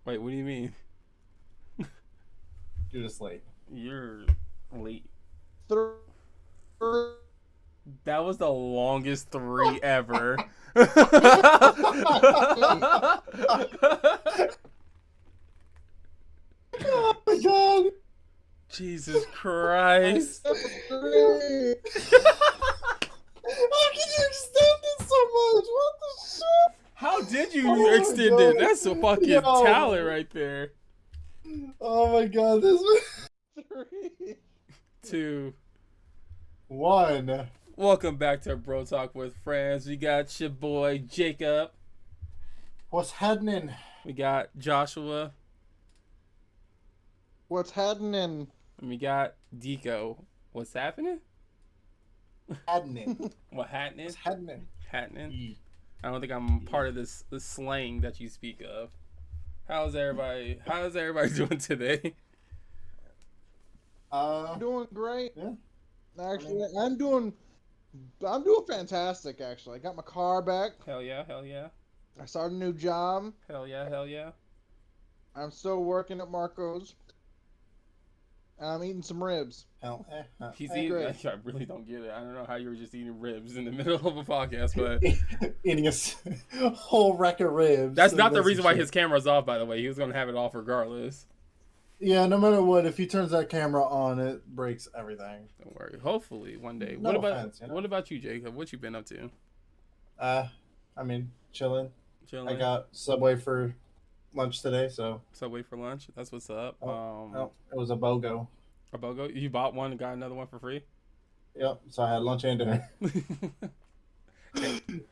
Wait, what do you mean? You're just late. You're late. Three. That was the longest three ever. Oh my god! Jesus Christ. Three. How can you extend it so much? What the shit? How did you Oh my extend it? God. That's a fucking Yo. talent right there. Oh my god, this was... Three. 2. One. Welcome back to Bro Talk with Friends. We got your boy Jacob. What's happening? We got Joshua. What's happening? And we got Deco. What's happening? Happening. What happening? What's happening? Happening? I don't think I'm part of this slang that you speak of. How's everybody doing today? I'm doing great. Yeah. Actually, I'm doing fantastic. Actually, I got my car back. Hell yeah, hell yeah. I started a new job. Hell yeah, hell yeah. I'm still working at Marco's. And I'm eating some ribs. Hell, He's Hey, eating. great. I really don't get it. I don't know how you were just eating ribs in the middle of a podcast, but eating a whole rack of ribs. that's not the That's reason why shit. his camera's off. By the way, he was gonna have it off regardless. Yeah, no matter what, if he turns that camera on, it breaks everything. Don't worry. Hopefully, one day. No what about offense, you know? what about you, Jacob? What you been up to? I mean, chilling. Chilling. I got Subway for lunch today, so Subway for lunch. That's what's up. oh, it was a BOGO. A BOGO. You bought one and got another one for free. Yep, so I had lunch and dinner.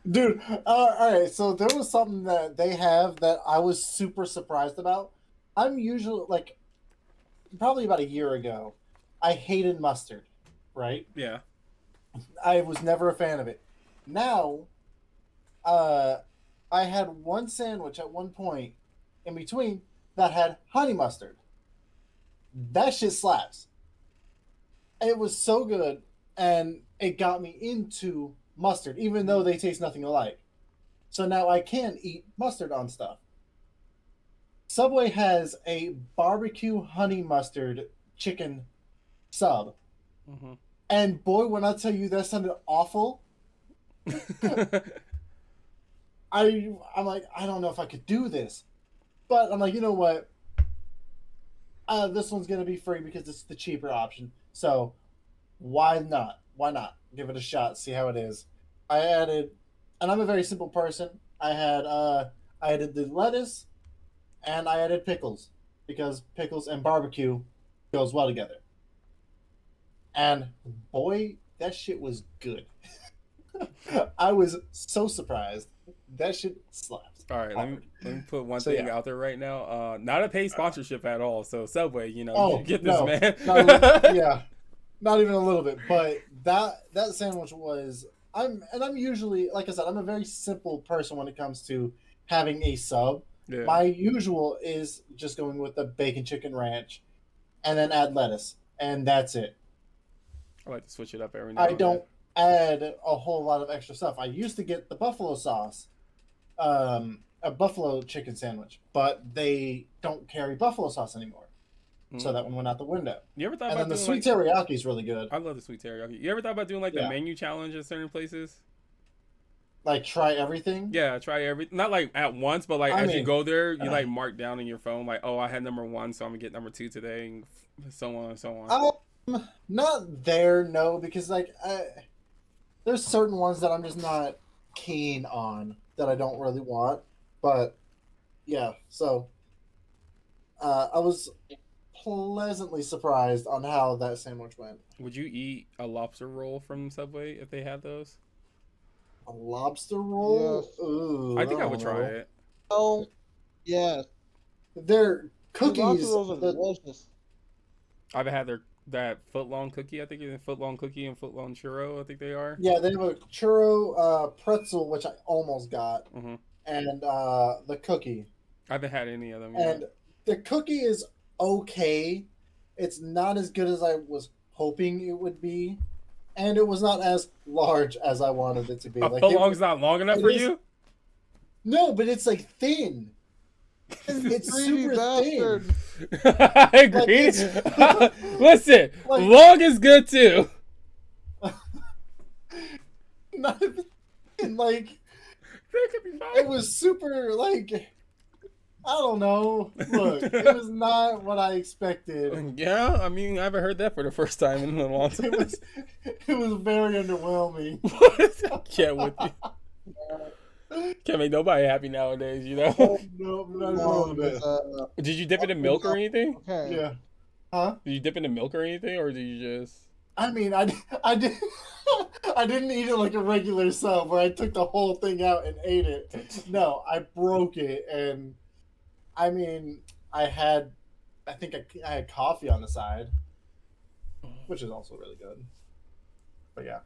Dude, all right, so there was something that they have that I was super surprised about. I'm usually, like, probably about a year ago, I hated mustard, right? Yeah. I was never a fan of it. Now, I had one sandwich at one point in between that had honey mustard. That shit slaps. It was so good, and it got me into mustard, even though they taste nothing alike. So now I can eat mustard on stuff. Subway has a barbecue honey mustard chicken sub. Mm-hmm. And boy, when I tell you that sounded awful, I'm like, I don't know if I could do this. But I'm like, you know what? This one's going to be free because it's the cheaper option. So why not? Why not? Give it a shot, see how it is. I added, and I'm a very simple person. I added the lettuce and I added pickles because pickles and barbecue goes well together. And boy, that shit was good. I was so surprised. That shit slaps. All right, let me put one So, thing yeah. out there right now. Not a paid sponsorship at all. So Subway, you know, Oh, you get this, no. man. Yeah, not even a little bit. But that sandwich was. I'm usually, like I said, I'm a very simple person when it comes to having a sub. Yeah. My usual is just going with the bacon chicken ranch, and then add lettuce, and that's it. I like to switch it up every now I and don't add a whole lot of extra stuff. I used to get the buffalo sauce, a buffalo chicken sandwich, but they don't carry buffalo sauce anymore. then. So that one went out the window. You ever thought And about then the doing sweet like, teriyaki is really good. I love the sweet teriyaki. You ever thought about doing like the Yeah. menu challenge at certain places? Like try everything. Yeah, try not like at once, but like I as you mean, go there, you like mark down in your phone, like, oh, I had number 1, so I'm gonna get number 2 today, and so on and so on. Not there, no, because like there's certain ones that I'm just not keen on that I don't really want. But yeah, so I was pleasantly surprised on how that sandwich went. Would you eat a lobster roll from Subway if they had those? A lobster roll? Yes. Ooh, I think I would don't try know. it. Oh, yes. They're cookies. Lobster rolls are the- delicious. I've had that foot long cookie. I think it's foot long cookie and foot long churro. I think they are. yeah, they have a churro pretzel, which I almost got, hmm and the cookie. I haven't had any of them yet. And the cookie is okay. It's not as good as I was hoping it would be, and it was not as large as I wanted it to be. A Like foot long's not long enough it for is- you? no, but it's like thin. It's Greedy super bastard. thin. I agree. it's- Listen, like- long is good too. Not even, and like That could be it fine. was super like I don't know. Look, it was not what I expected. Yeah, I mean, I haven't heard that for the first time in a long time. It was very underwhelming. Can't with you. Can't make nobody happy nowadays, you know? No, not a little bit. Did you dip it in milk or anything? Okay. Yeah. Huh? Did you dip it in milk or anything, or did you just? I mean, I did. I didn't eat it like a regular sub where I took the whole thing out and ate it. No, I broke it, and I mean, I think I had coffee on the side, which is also really good. But yeah,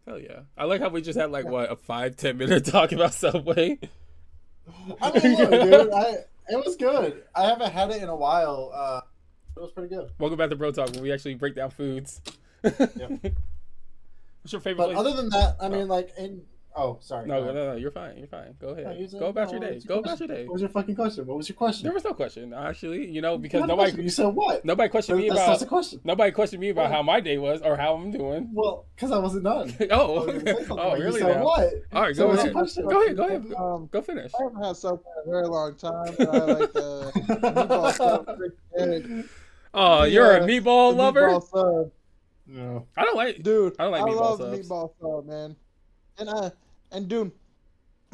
Hell yeah! I like how we just had like what a 5-10 minute talk about Subway. I mean, look, dude, it was good. I haven't had it in a while. It was pretty good. Welcome back to Bro Talk, where we actually break down foods. What's your favorite But place? other than that, I mean, like, sorry. No, go ahead. no, you're fine. You're fine. Go ahead. No, you said- Go about no, your day. what's Go your about your question? day. What was your fucking question? What was your question? There was no question, actually. You know, because What question? You said what? nobody questioned me That's about a question. nobody questioned me about What? how my day was or how I'm doing. Well, because I wasn't done. Oh, I was gonna say something, oh, but you really? said Now? what? All right, So go what's ahead. your question? Go ahead. Go ahead. Um, Go finish. I haven't had soap in a very long time, but I like the meatball sub. Pretty Oh, The, you're a uh, meatball good. lover. Meatball sub. No. I don't like. Dude, I don't like I meatball love subs. meatball sub, man. And dude,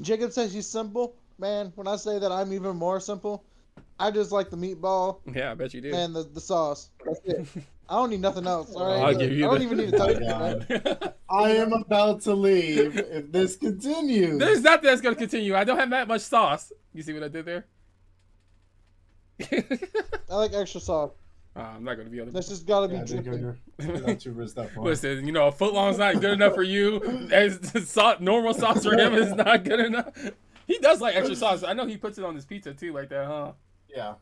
Jacob says he's simple, man. When I say that I'm even more simple, I just like the meatball Yeah, I bet you do. and the sauce. That's it. I don't need nothing else. All right, I'll give you I don't the- even need to tell you Oh my that. I am about to leave if this continues. There's nothing that's gonna continue. I don't have that much sauce. You see what I did there? I like extra sauce. I'm not gonna be able to. That's just gotta be Yeah, dude, dripping. you're not too risk that far. Listen, you know, a foot long's not good enough for you. Normal sauce for him is not good enough. He does like extra sauce. I know he puts it on his pizza too, like that, huh? Yeah.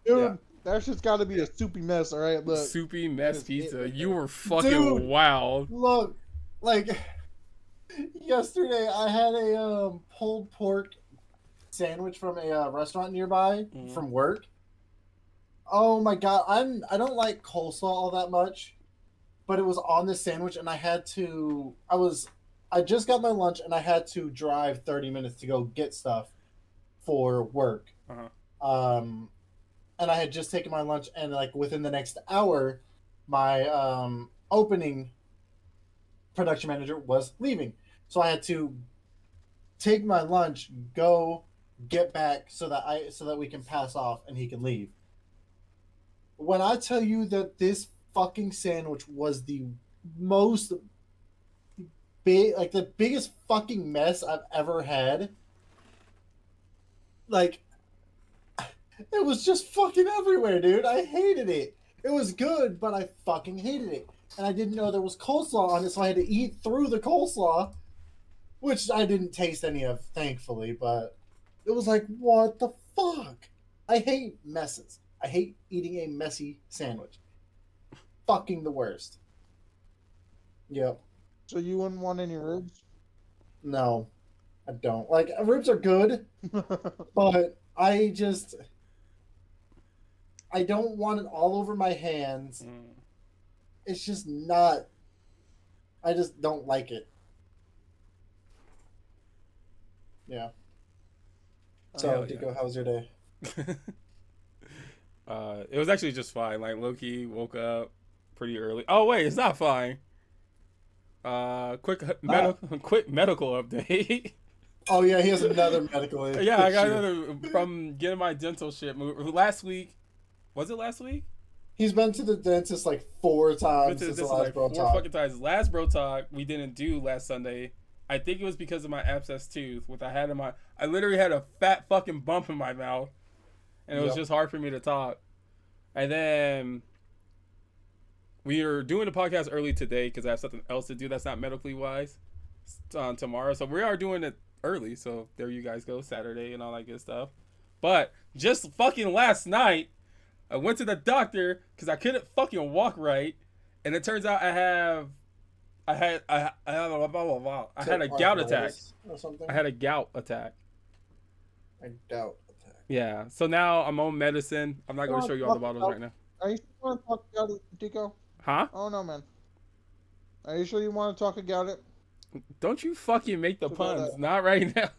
Dude, Yeah. that's just gotta be a soupy mess. All right, look. Soupy mess It- pizza. it- You were fucking Dude. wild. Look, like yesterday, I had a pulled pork sandwich from a restaurant nearby Mhm. from work. Oh my god, I don't like coleslaw all that much, but it was on this sandwich, and I just got my lunch, and I had to drive 30 minutes to go get stuff for work. Uh-huh. And I had just taken my lunch, and like within the next hour, my opening production manager was leaving, so I had to take my lunch, go get back so that we can pass off and he can leave. When I tell you that this fucking sandwich was the most big, like the biggest fucking mess I've ever had, like it was just fucking everywhere, dude. I hated it. It was good, but I fucking hated it. And I didn't know there was coleslaw on it, so I had to eat through the coleslaw, which I didn't taste any of, thankfully, but it was like, what the fuck? I hate messes. I hate eating a messy sandwich. Fucking the worst. Yep. So you wouldn't want any ribs? No, I don't. Like, ribs are good, but I don't want it all over my hands. Mm. It's just not. I just don't like it. Yeah. So, Hell yeah. Dico, how was your day? It was actually just fine. Like Loki woke up pretty early. Oh wait, it's not fine. Quick medical update. Oh yeah, he has another medical issue. Yeah, I got another from getting my dental shit moved last week. Was it last week? He's been to the dentist like 4 times since the last bro four talk. fucking times. Last bro talk we didn't do last Sunday. I think it was because of my abscess tooth, which I had in my. I literally had a fat fucking bump in my mouth, and it was Yep. just hard for me to talk. And then we are doing the podcast early today because I have something else to do that's not medically wise tomorrow. So we are doing it early. So there you guys go, Saturday and all that good stuff. But just fucking last night, I went to the doctor because I couldn't fucking walk right, and it turns out I had a gout attack. Or something. I had a gout attack. I doubt attack. Yeah. So now I'm on medicine. I'm not going to show you all the bottles right now. Are you sure you want to talk about it, Tico? Huh? Oh no, man. Are you sure you want to talk about it? Don't you fucking make the About puns. that. Not right now.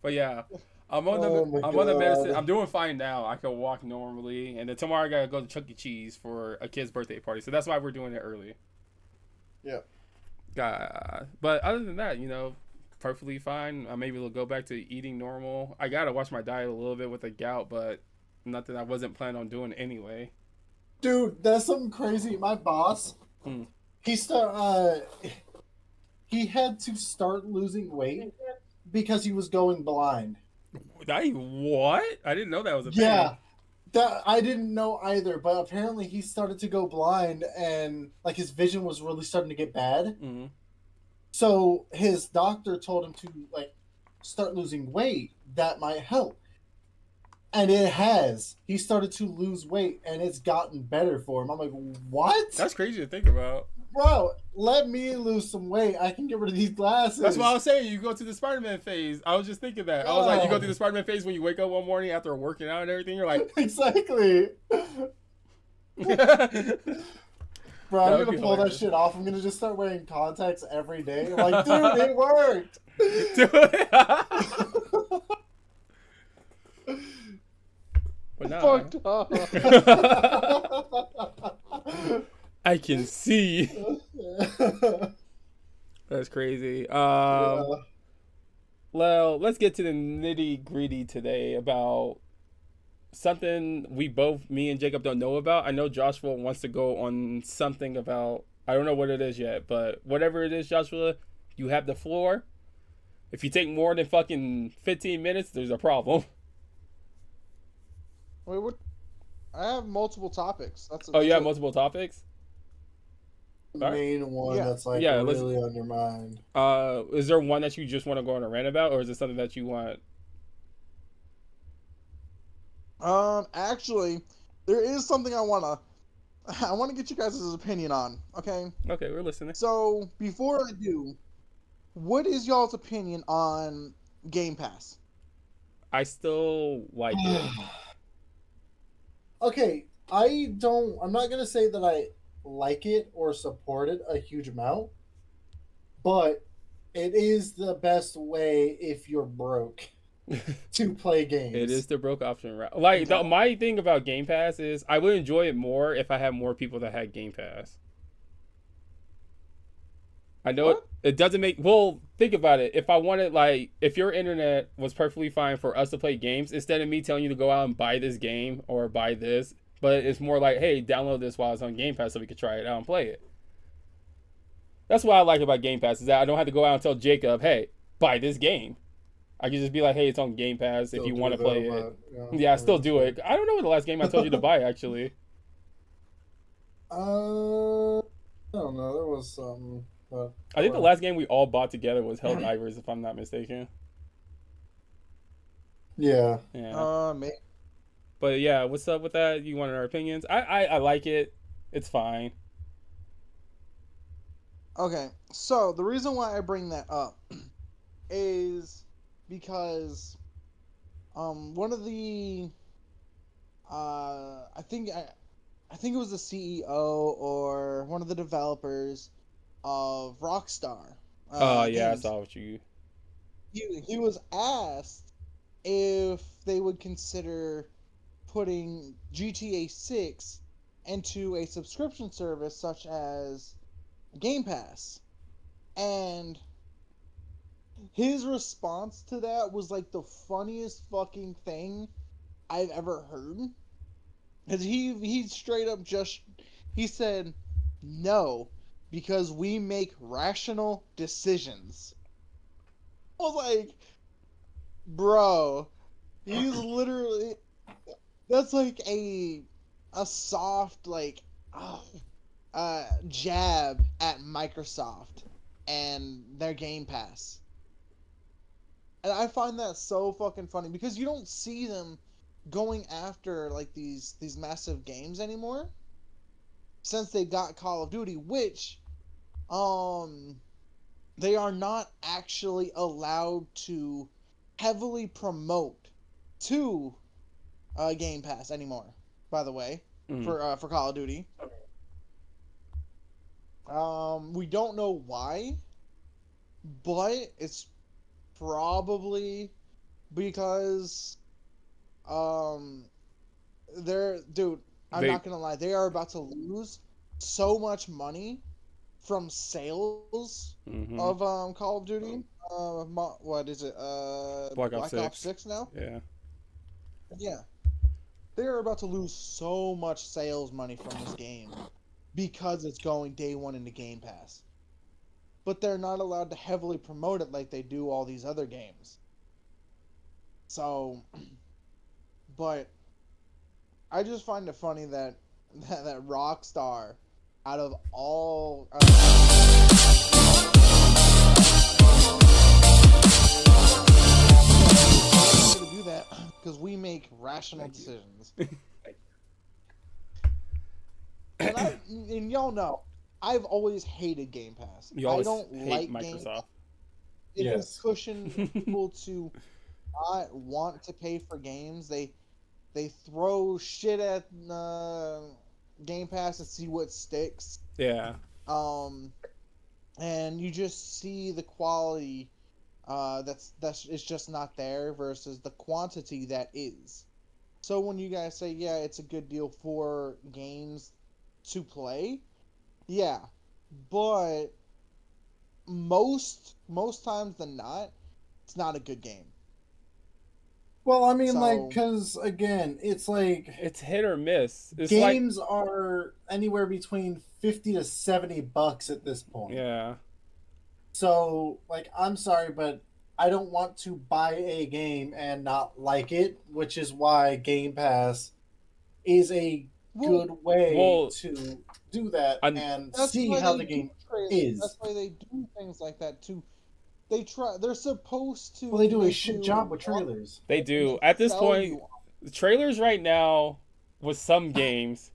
But yeah. I'm on Oh my on the medicine. God. I'm doing fine now. I can walk normally. And then tomorrow I got to go to Chuck E. Cheese for a kid's birthday party. So that's why we're doing it early. Yeah. But other than that, perfectly fine. I'm able to go back to eating normal. I got to watch my diet a little bit with the gout, but nothing I wasn't planning on doing anyway. Dude, that's something crazy. My boss, he had to start losing weight because he was going blind. What? I didn't know that was a thing. Yeah. That I didn't know either, but apparently he started to go blind and like his vision was really starting to get bad. Mm-hmm. So his doctor told him to like start losing weight. That might help. And it has. He started to lose weight and it's gotten better for him. I'm like, what? That's crazy to think about. Bro, let me lose some weight. I can get rid of these glasses. That's what I was saying. You go to the Spider-Man phase. I was just thinking that. I was like, you go through the Spider-Man phase when you wake up one morning after working out and everything. You're like, exactly. Bro, I'm gonna pull that shit off. I'm gonna just start wearing contacts every day. I'm like, dude, it worked. But no. Fucked up. I can see. That's crazy. Well, let's get to the nitty gritty today about something me and Jacob don't know about. I know Joshua wants to go on something about, I don't know what it is yet, but whatever it is, Joshua, you have the floor. If you take more than fucking 15 minutes, there's a problem. Wait, what? I have multiple topics. You have multiple topics? Main one that's like really on your mind. Is there one that you just want to go on a rant about, or is it something that you want? Actually, there is something I wanna get you guys' opinion on. Okay. Okay, we're listening. So before I do, what is y'all's opinion on Game Pass? I still like it. Okay, I'm not gonna say that I like it or support it a huge amount, but it is the best way if you're broke to play games. It is the broke option, right? Like my thing about Game Pass is I would enjoy it more if I had more people that had Game Pass. I know it doesn't make, well, think about it. If I wanted, like, if your internet was perfectly fine for us to play games, instead of me telling you to go out and buy this game or buy this, but it's more like, hey, download this while it's on Game Pass so we could try it out and play it. That's what I like about Game Pass, is that I don't have to go out and tell Jacob, hey, buy this game. I can just be like, hey, it's on Game Pass if you want to play it. Yeah, I still do it. I don't know what the last game I told you to buy, actually. I don't know. There was some... I think the last game we all bought together was Helldivers, if I'm not mistaken. Yeah. Maybe. But yeah, what's up with that? You wanted our opinions? I like it. It's fine. Okay, so the reason why I bring that up is because one of the I think it was the CEO or one of the developers of Rockstar. Yeah, games. I saw what you. He was asked if they would consider putting GTA 6 into a subscription service such as Game Pass. And his response to that was like the funniest fucking thing I've ever heard. Because he straight up he said, no, because we make rational decisions. I was like, bro, he's literally, that's like a soft, like, jab at Microsoft and their Game Pass. And I find that so fucking funny because you don't see them going after like these massive games anymore since they got Call of Duty, which they are not actually allowed to heavily promote to Game Pass anymore. By the way, Mm. for Call of Duty. We don't know why, but it's probably because dude, I'm not gonna lie, they are about to lose so much money from sales Mhm. of Call of Duty. What is it? Black Ops 6. 6 now? Yeah. Yeah. They are about to lose so much sales money from this game because it's going day one into Game Pass. But they're not allowed to heavily promote it like they do all these other games. So, but I just find it funny that Rockstar, out of all, to do that because we make rational decisions. And y'all know, I've always hated Game Pass. You always I don't hate like Game Microsoft. Pass. It Yes. is pushing people to not want to pay for games. They throw shit at Game Pass and see what sticks. Yeah. And you just see the quality that's it's just not there versus the quantity that is. So when you guys say, yeah, it's a good deal for games to play, yeah, but most times than not, it's not a good game. Well, I mean, So- like, because again, it's like It's hit or miss. It's games are anywhere between $50 to $70 at this point. Yeah. So, like, I'm sorry, but I don't want to buy a game and not like it, which is why Game Pass is a good way to do that and see how the game is. That's why they do things like that too. They're supposed to. Well, they do a make shit you job with want trailers. They do. to At this sell point, you. the trailers right now with some games,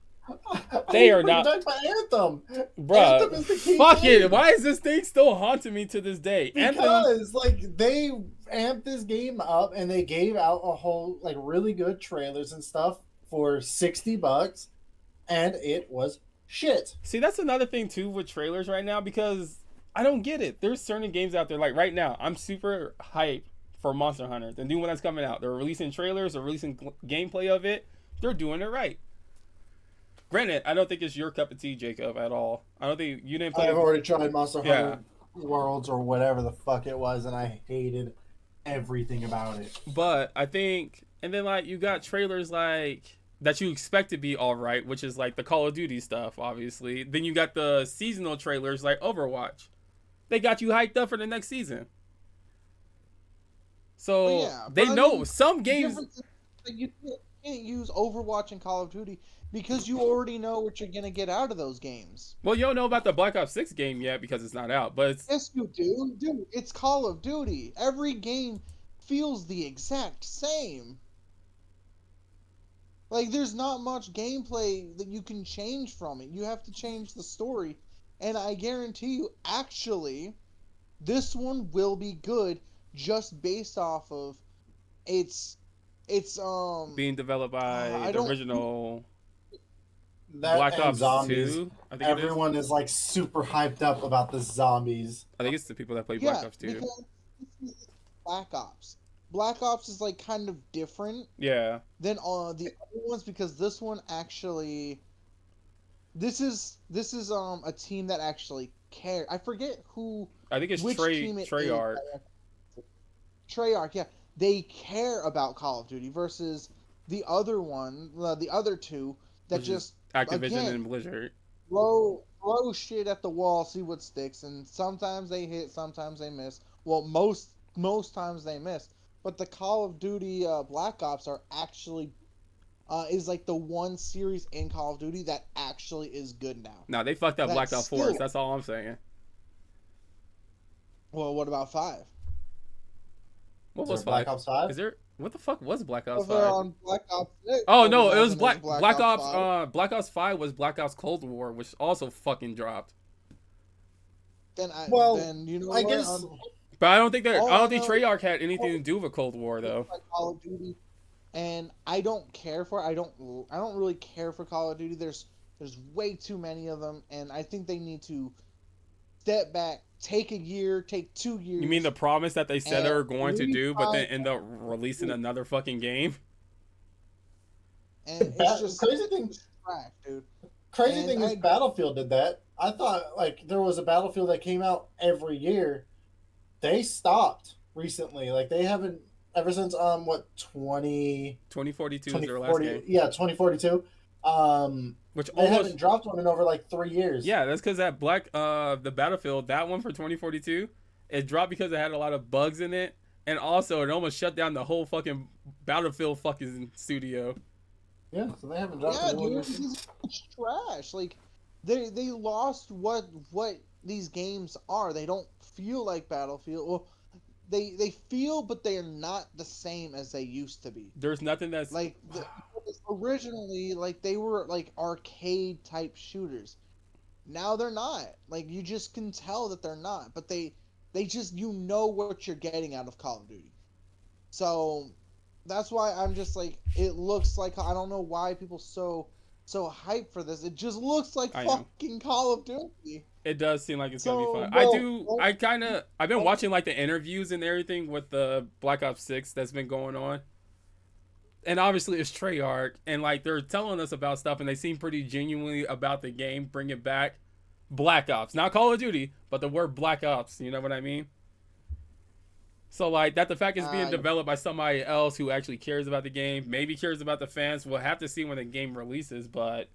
They are not- Talking about Anthem. bruh. Anthem is the key Fuck game. it. Why is this thing still haunting me to this day? Anthem. Because like they amped this game up and they gave out a whole like really good trailers and stuff for $60, and it was shit. See, that's another thing too with trailers right now because I don't get it. There's certain games out there like right now. I'm super hyped for Monster Hunter, the new one that's coming out. They're releasing trailers, they're releasing gameplay of it. They're doing it right. Granted, I don't think it's your cup of tea, Jacob, at all. I don't think you didn't play. I've already tried Monster Yeah. Hunter Worlds or whatever the fuck it was, and I hated everything about it. But I think, and then like you got trailers like that you expect to be all right, which is like the Call of Duty stuff, obviously. Then you got the seasonal trailers like Overwatch. They got you hyped up for the next season. So Well, yeah, they but I know mean, some The games. difference is that you can't use Overwatch and Call of Duty because you already know what you're gonna get out of those games. Well, you don't know about the Black Ops 6 game yet because it's not out, but it's Yes, you do, dude. It's Call of Duty. Every game feels the exact same. Like, there's not much gameplay that you can change from it. You have to change the story, and I guarantee you, actually, this one will be good just based off of its being developed by I the don't- original That Black and Ops zombies. 2. I think Everyone is like super hyped up about the zombies. I think it's the people that play yeah, Black Ops 2. because this is Black Ops. Black Ops is like kind of different Yeah. than the other ones because this one actually this is a team that actually care. I forget who I think it's which team it is. Treyarch. Treyarch, yeah. They care about Call of Duty versus the other one, the other two that Which is just Activision again, and Blizzard. throw shit at the wall, see what sticks, and sometimes they hit, sometimes they miss. Well, most times they miss. But the Call of Duty Black Ops are actually is like the one series in Call of Duty that actually is good now. No, they fucked up That's Black Ops 4. still- That's all I'm saying. Well, what about 5? What Is was there Black 5? Ops 5? Is there? What the fuck was Black Ops Over 5? on Black Ops 6. Oh no, it was There's Black Ops. 5. Black Ops 5 was Black Ops Cold War, which also fucking dropped. Then you know I what? guess But I don't think All I I don't think know- Treyarch had anything to do with Cold War though. Like Call of Duty. and I don't care for it. I don't really care for Call of Duty. There's way too many of them, and I think they need to step back, take a year, take 2 years. You mean the promise that they said they were going to do, but then retry end up releasing another fucking game? and it's just Crazy thing, trash, dude. crazy And thing is I- Battlefield did that. I thought like there was a Battlefield that came out every year. They stopped recently. Like they haven't ever since 2042 is their last game. Yeah, 2042. Which They haven't almost, dropped one in over like 3 years. yeah, that's because that the Battlefield, that one for 2042, it dropped because it had a lot of bugs in it, and also it almost shut down the whole fucking Battlefield fucking studio. Yeah, so they haven't dropped Yeah, one dude, yet. it's trash. Like they lost what these games are. They don't feel like Battlefield. Well, they feel, but they are not the same as they used to be. There's nothing that's Like originally, like they were like arcade type shooters. Now they're not. Like you just can tell that they're not. But they just you know what you're getting out of Call of Duty. So that's why I'm just like it looks like I don't know why people so hyped for this. It just looks like I know. fucking Call of Duty. It does seem like it's So, gonna be fun. well, I've been watching like the interviews and everything with the Black Ops 6 that's been going on. And obviously it's Treyarch, and like they're telling us about stuff, and they seem pretty genuinely about the game, bringing back Black Ops, not Call of Duty, but the word Black Ops. You know what I mean? So like that, the fact it's being developed by somebody else who actually cares about the game, maybe cares about the fans. We'll have to see when the game releases, but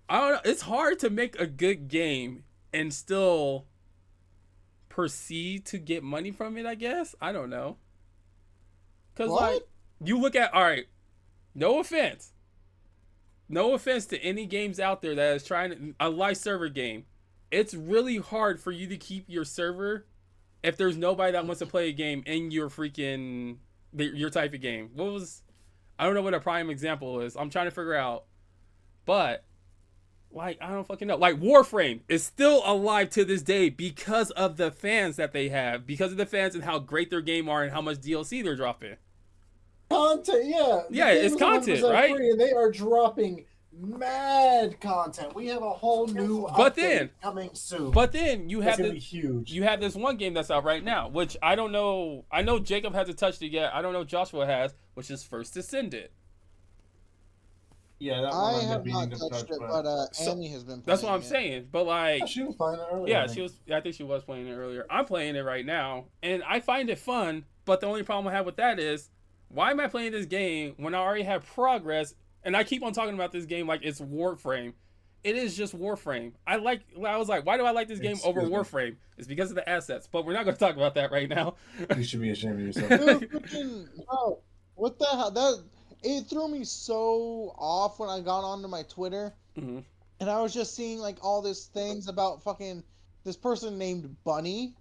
I don't know. It's hard to make a good game and still proceed to get money from it, I guess. I don't know. Because, like, you look at, all right, no offense. No offense to any games out there that is trying to, a live server game. It's really hard for you to keep your server if there's nobody that wants to play a game in your freaking, your type of game. I don't know what a prime example is. I'm trying to figure out. But, like, I don't fucking know. Like, Warframe is still alive to this day because of the fans that they have. Because of the fans and how great their game are and how much DLC they're dropping. Content, yeah. Yeah, it's content, 100% right? free, and they are dropping mad content. We have a whole new update coming soon. But then you have gonna be huge. You have this one game that's out right now, which I don't know. I know Jacob hasn't touched it yet. I don't know if Joshua has, which is First Descendant. Yeah, that one I I've have been not meaning to touched touch, it, but Amy has been. That's what I'm playing it. saying. But like, yeah, she was playing it earlier. yeah, she was. I think she was playing it earlier. I'm playing it right now, and I find it fun. But the only problem I have with that is, why am I playing this game when I already have progress? And I keep on talking about this game like it's Warframe. It is just Warframe. I was like, why do I like this game over Warframe? It's because of the assets. But we're not going to talk about that right now. You should be ashamed of yourself. Dude, freaking, bro, what the hell? It threw me so off when I got onto my Twitter, Mm-hmm. and I was just seeing like all these things about fucking this person named Bunny.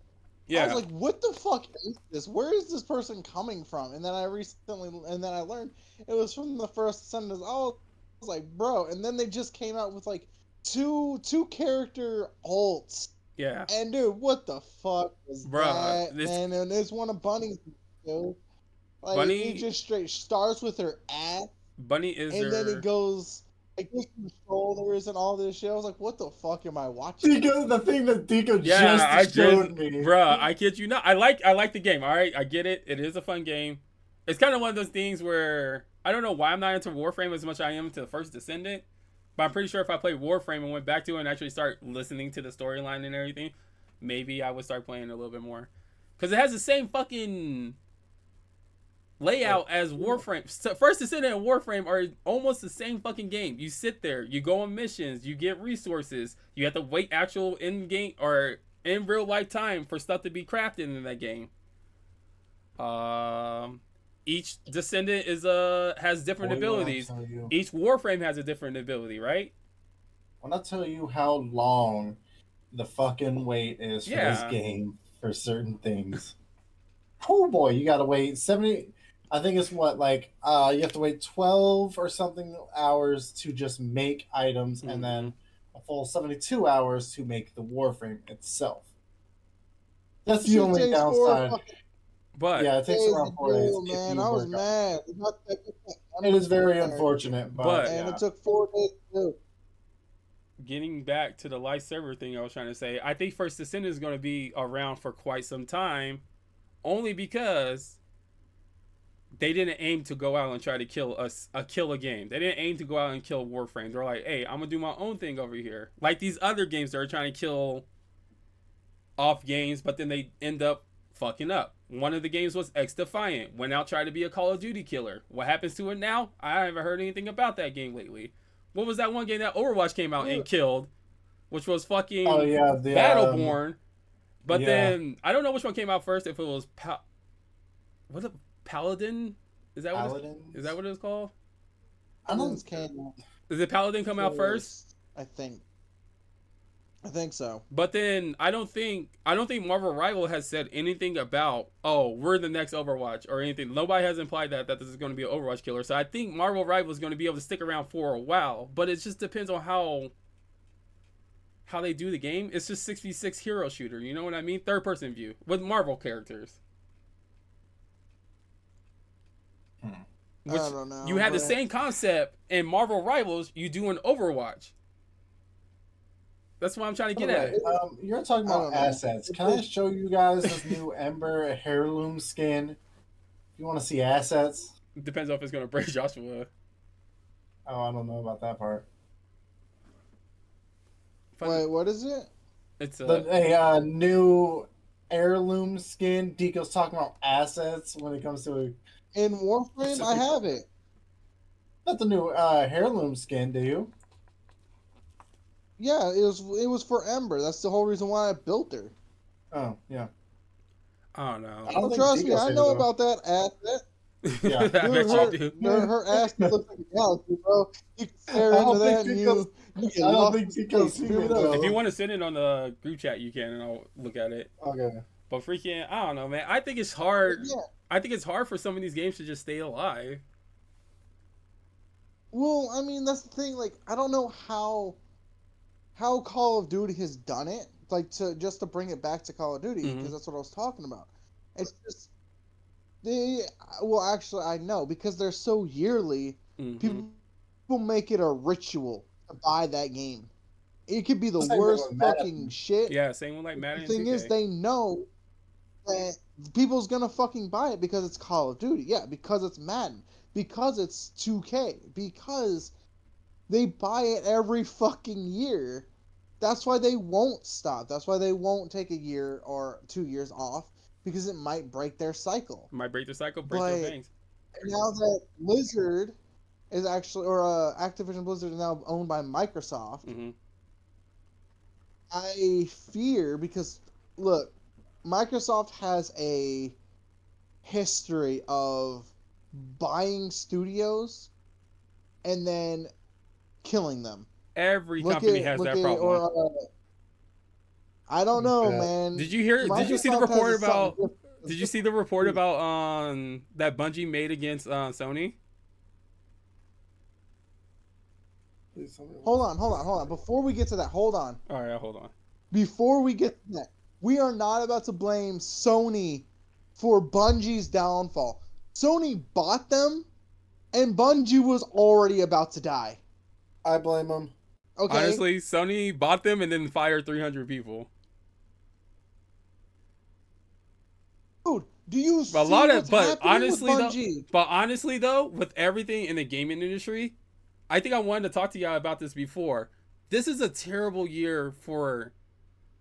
Yeah. I was like, what the fuck is this? Where is this person coming from? And then I learned it was from the First sentence. Oh, I was like, bro. And then they just came out with like two character alts. Yeah. And dude, what the fuck was Bruh, that? And it's one of Bunny's, dude. Like, Bunny- it just straight starts with her ass, Bunny is and their... then it goes like this shoulders and all this shit. I was like, what the fuck am I watching? Deco, the thing that Deco Yeah, just showed me. Bruh, I kid you not. I like the game. All right, I get it. It is a fun game. It's kind of one of those things where I don't know why I'm not into Warframe as much as I am into First Descendant, but I'm pretty sure if I played Warframe and went back to it and actually start listening to the storyline and everything, maybe I would start playing it a little bit more. Because it has the same fucking layout as Warframe. So First Descendant and Warframe are almost the same fucking game. You sit there, you go on missions, you get resources, you have to wait actual in game or in real life time for stuff to be crafted in that game. Each Descendant has different abilities. Each Warframe has a different ability, right? When I tell you how long the fucking wait is for this game for certain things. Oh boy, you gotta wait 70. I think it's what, like, you have to wait 12 or something hours to just make items, and then a full 72 hours to make the Warframe itself. That's the only downside. But Yeah, it takes Here's around the 4 days deal, if man. you I was work on mad. it. It is very unfortunate, but But- And yeah. it took 4 days to do. getting back to the live server thing I was trying to say, I think First Descendant is going to be around for quite some time, only because they didn't aim to go out and try to kill a game. They didn't aim to go out and kill Warframe. They're like, hey, I'm gonna do my own thing over here. Like these other games that are trying to kill off games, but then they end up fucking up. One of the games was X Defiant. Went out tried to be a Call of Duty killer. What happens to it now? I haven't heard anything about that game lately. What was that one game that Overwatch came out and killed? Which was fucking Oh yeah, the Battleborn. But yeah. then I don't know which one came out first. If it was what a Paladin? Is that what Paladins? is that what it was called? I don't. Did the Paladin come out first? I think so. But then I don't think Marvel Rival has said anything about, oh, we're the next Overwatch or anything. Nobody has implied that this is going to be an Overwatch killer. So I think Marvel Rival is going to be able to stick around for a while. But it just depends on how they do the game. It's just 6v6 hero shooter. You know what I mean? Third person view with Marvel characters. Which I don't know. you have the but- same concept in Marvel Rivals you do in Overwatch. That's what I'm trying to get at. You're talking I about don't know. assets. Can I show you guys this new Ember heirloom skin? If you want to see assets. It depends on if it's going to break Joshua. Oh, I don't know about that part. Wait, what is it? It's A new heirloom skin. Deco's talking about assets when it comes to In Warframe, I have it. not the new heirloom skin. Do you? Yeah, it was for Ember. That's the whole reason why I built her. Oh yeah. I don't know. I don't think Trust me, Deco I said know it, though. about that asset. Yeah. I Dude, bet you do. her ass looks like a galaxy, bro. You can stare I don't into that think and Deco's- you get I don't lost think in Deco's space. seen it, Straight up. though. If you want to send it on the group chat, you can, and I'll look at it. Okay. But freaking, I don't know, man. I think it's hard. Yeah. I think it's hard for some of these games to just stay alive. Well, I mean, that's the thing. Like, I don't know how Call of Duty has done it. Like, to bring it back to Call of Duty, because Mhm. that's what I was talking about. It's just well, actually, I know because they're so yearly. Mhm. People make it a ritual to buy that game. It could be the Same thing worst with Madden. fucking shit. Yeah, same with like Madden. The thing and is, 2K. they know that people's gonna fucking buy it because it's Call of Duty. Yeah, because it's Madden. Because it's 2K. Because they buy it every fucking year. That's why they won't stop. That's why they won't take a year or 2 years off. Because it might break their cycle. might break the cycle, break their But- things. Now that Blizzard is actually, or Activision Blizzard is now owned by Microsoft, Hmm. I fear because look, Microsoft has a history of buying studios and then killing them. Every company has that problem. I don't know, Yeah. man. Did you hear? Did you see the Microsoft has report about? something different. Did you see the report about that Bungie made against Sony? Hold on. Before we get to that, hold on. All right, hold on. Before we get to that, we are not about to blame Sony for Bungie's downfall. Sony bought them, and Bungie was already about to die. I blame him. Okay. Honestly, Sony bought them and then fired 300 people. Dude, do you see A lot of, what's but happening honestly, with Bungie? though, with everything in the gaming industry, I think I wanted to talk to y'all about this before. This is a terrible year for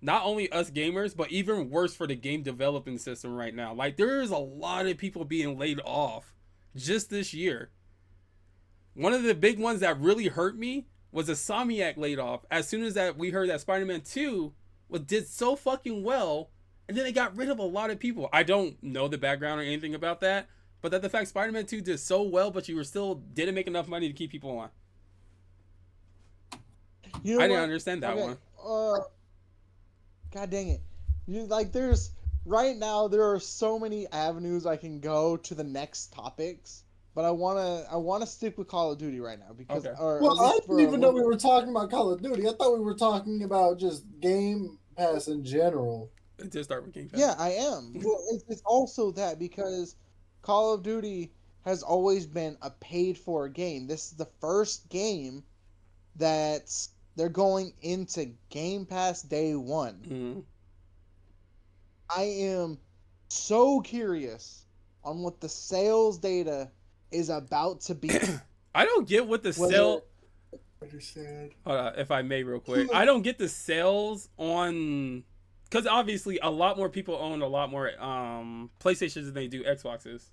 not only us gamers, but even worse for the game developing system right now. Like, there is a lot of people being laid off just this year. One of the big ones that really hurt me was Insomniac laid off. As soon as that we heard that Spider-Man 2 did so fucking well, and then they got rid of a lot of people. I don't know the background or anything about that, but that the fact Spider-Man 2 did so well, but you were still didn't make enough money to keep people on. You know I didn't what? understand that Okay, one. God dang it. Right now there are so many avenues I can go to the next topics, but I wanna stick with Call of Duty right now because Okay. or at Well, I least for didn't a even know little- we were talking about Call of Duty. I thought we were talking about just Game Pass in general. It did start with Game Pass. Yeah, I am. Well, it's also that because Call of Duty has always been a paid-for game. This is the first game that they're going into Game Pass day one. Mm-hmm. I am so curious on what the sales data is about to be. I don't get what the Whether- sale. Understand. Hold on, if I may, real quick. I don't get the sales on, because obviously a lot more people own a lot more PlayStations than they do Xboxes.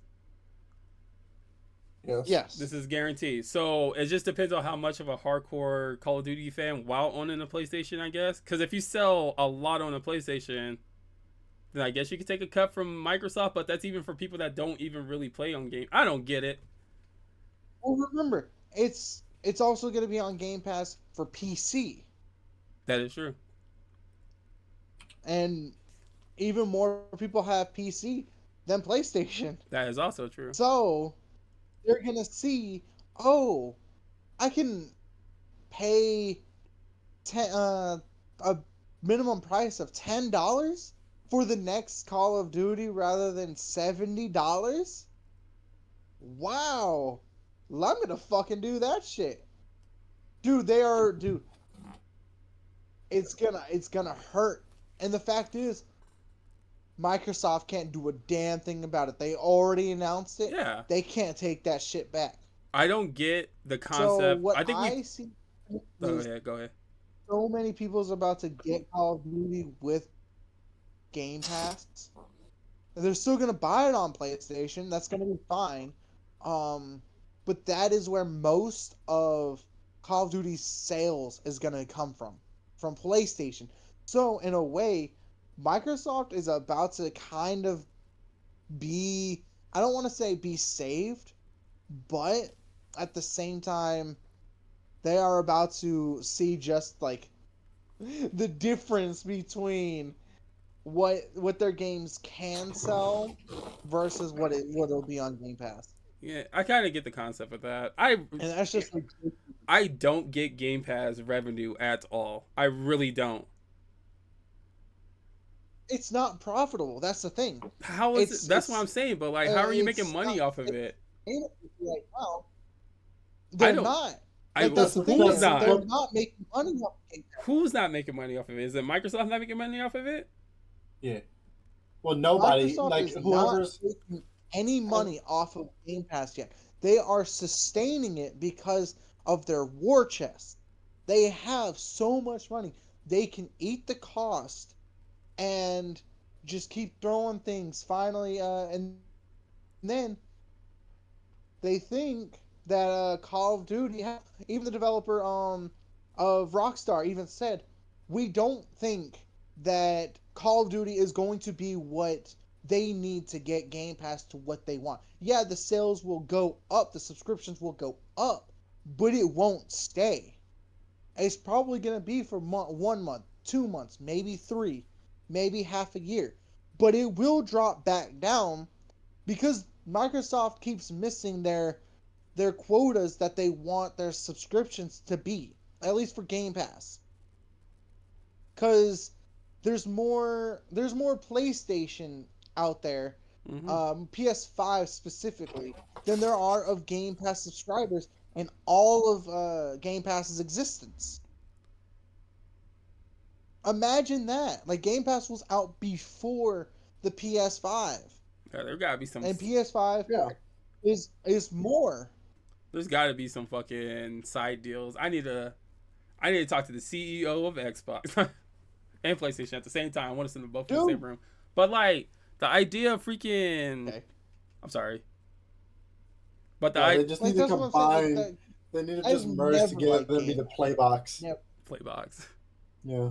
Yes. Yes. This is guaranteed. So it just depends on how much of a hardcore Call of Duty fan while owning a PlayStation, I guess. Because if you sell a lot on a PlayStation, then I guess you could take a cut from Microsoft. But that's even for people that don't even really play on game. I don't get it. Well, remember, it's also going to be on Game Pass for PC, That is true. and even more people have PC than PlayStation. That is also true. So they're gonna see, oh, I can pay a minimum price of $10 for the next Call of Duty rather than $70. Wow, well, I'm gonna fucking do that shit, dude. Dude. It's gonna hurt, and the fact is, Microsoft can't do a damn thing about it. They already announced it. Yeah. They can't take that shit back. I don't get the So concept. what I think we. see Go is ahead. Go ahead. so many people's about to get Call of Duty with Game Pass. They're still gonna buy it on PlayStation. That's gonna be fine. But that is where most of Call of Duty's sales is gonna come from PlayStation. So in a way, Microsoft is about to kind of be, I don't want to say be saved, but at the same time, they are about to see just like the difference between what their games can sell versus what it'll be on Game Pass. Yeah, I kind of get the concept of that. And that's just like, I don't get Game Pass revenue at all. I really don't. it's not profitable. That's the thing. How is It's- it? That's what it's- I'm saying. But like, how are you it's making money not- off of it? Right now, they're don't- not. I Like, that's the thing. who's not? They're not making money off of Game Pass. Who's not making money off of it? Is it Microsoft not making money off of it? Yeah. Well, nobody, Microsoft like is whoever's. not making any money off of Game Pass yet. They are sustaining it because of their war chest. They have so much money. They can eat the cost and just keep throwing things finally and then they think that Call of Duty, even the developer of Rockstar even said, we don't think that Call of Duty is going to be what they need to get Game Pass to what they want. Yeah, the sales will go up, the subscriptions will go up, but it won't stay. It's probably going to be for 1 month, 2 months, maybe 3, maybe half a year. But it will drop back down because Microsoft keeps missing their quotas that they want their subscriptions to be, at least for Game Pass. Because there's more PlayStation out there, PS5 specifically, than there are of Game Pass subscribers in all of Game Pass's existence. Imagine that. Like, Game Pass was out before the PS5. Yeah, there gotta be some. And PS5 Yeah. is more. There's gotta be some fucking side deals. I need to talk to the CEO of Xbox and PlayStation at the same time. I want to send them both in the same room. But like the idea of freaking. Okay. I'm sorry. But the Yeah, they just need to that's what I'm saying, combine. They need to I've just merge never together liked and be the Game play box. Yep. Playbox. Yeah.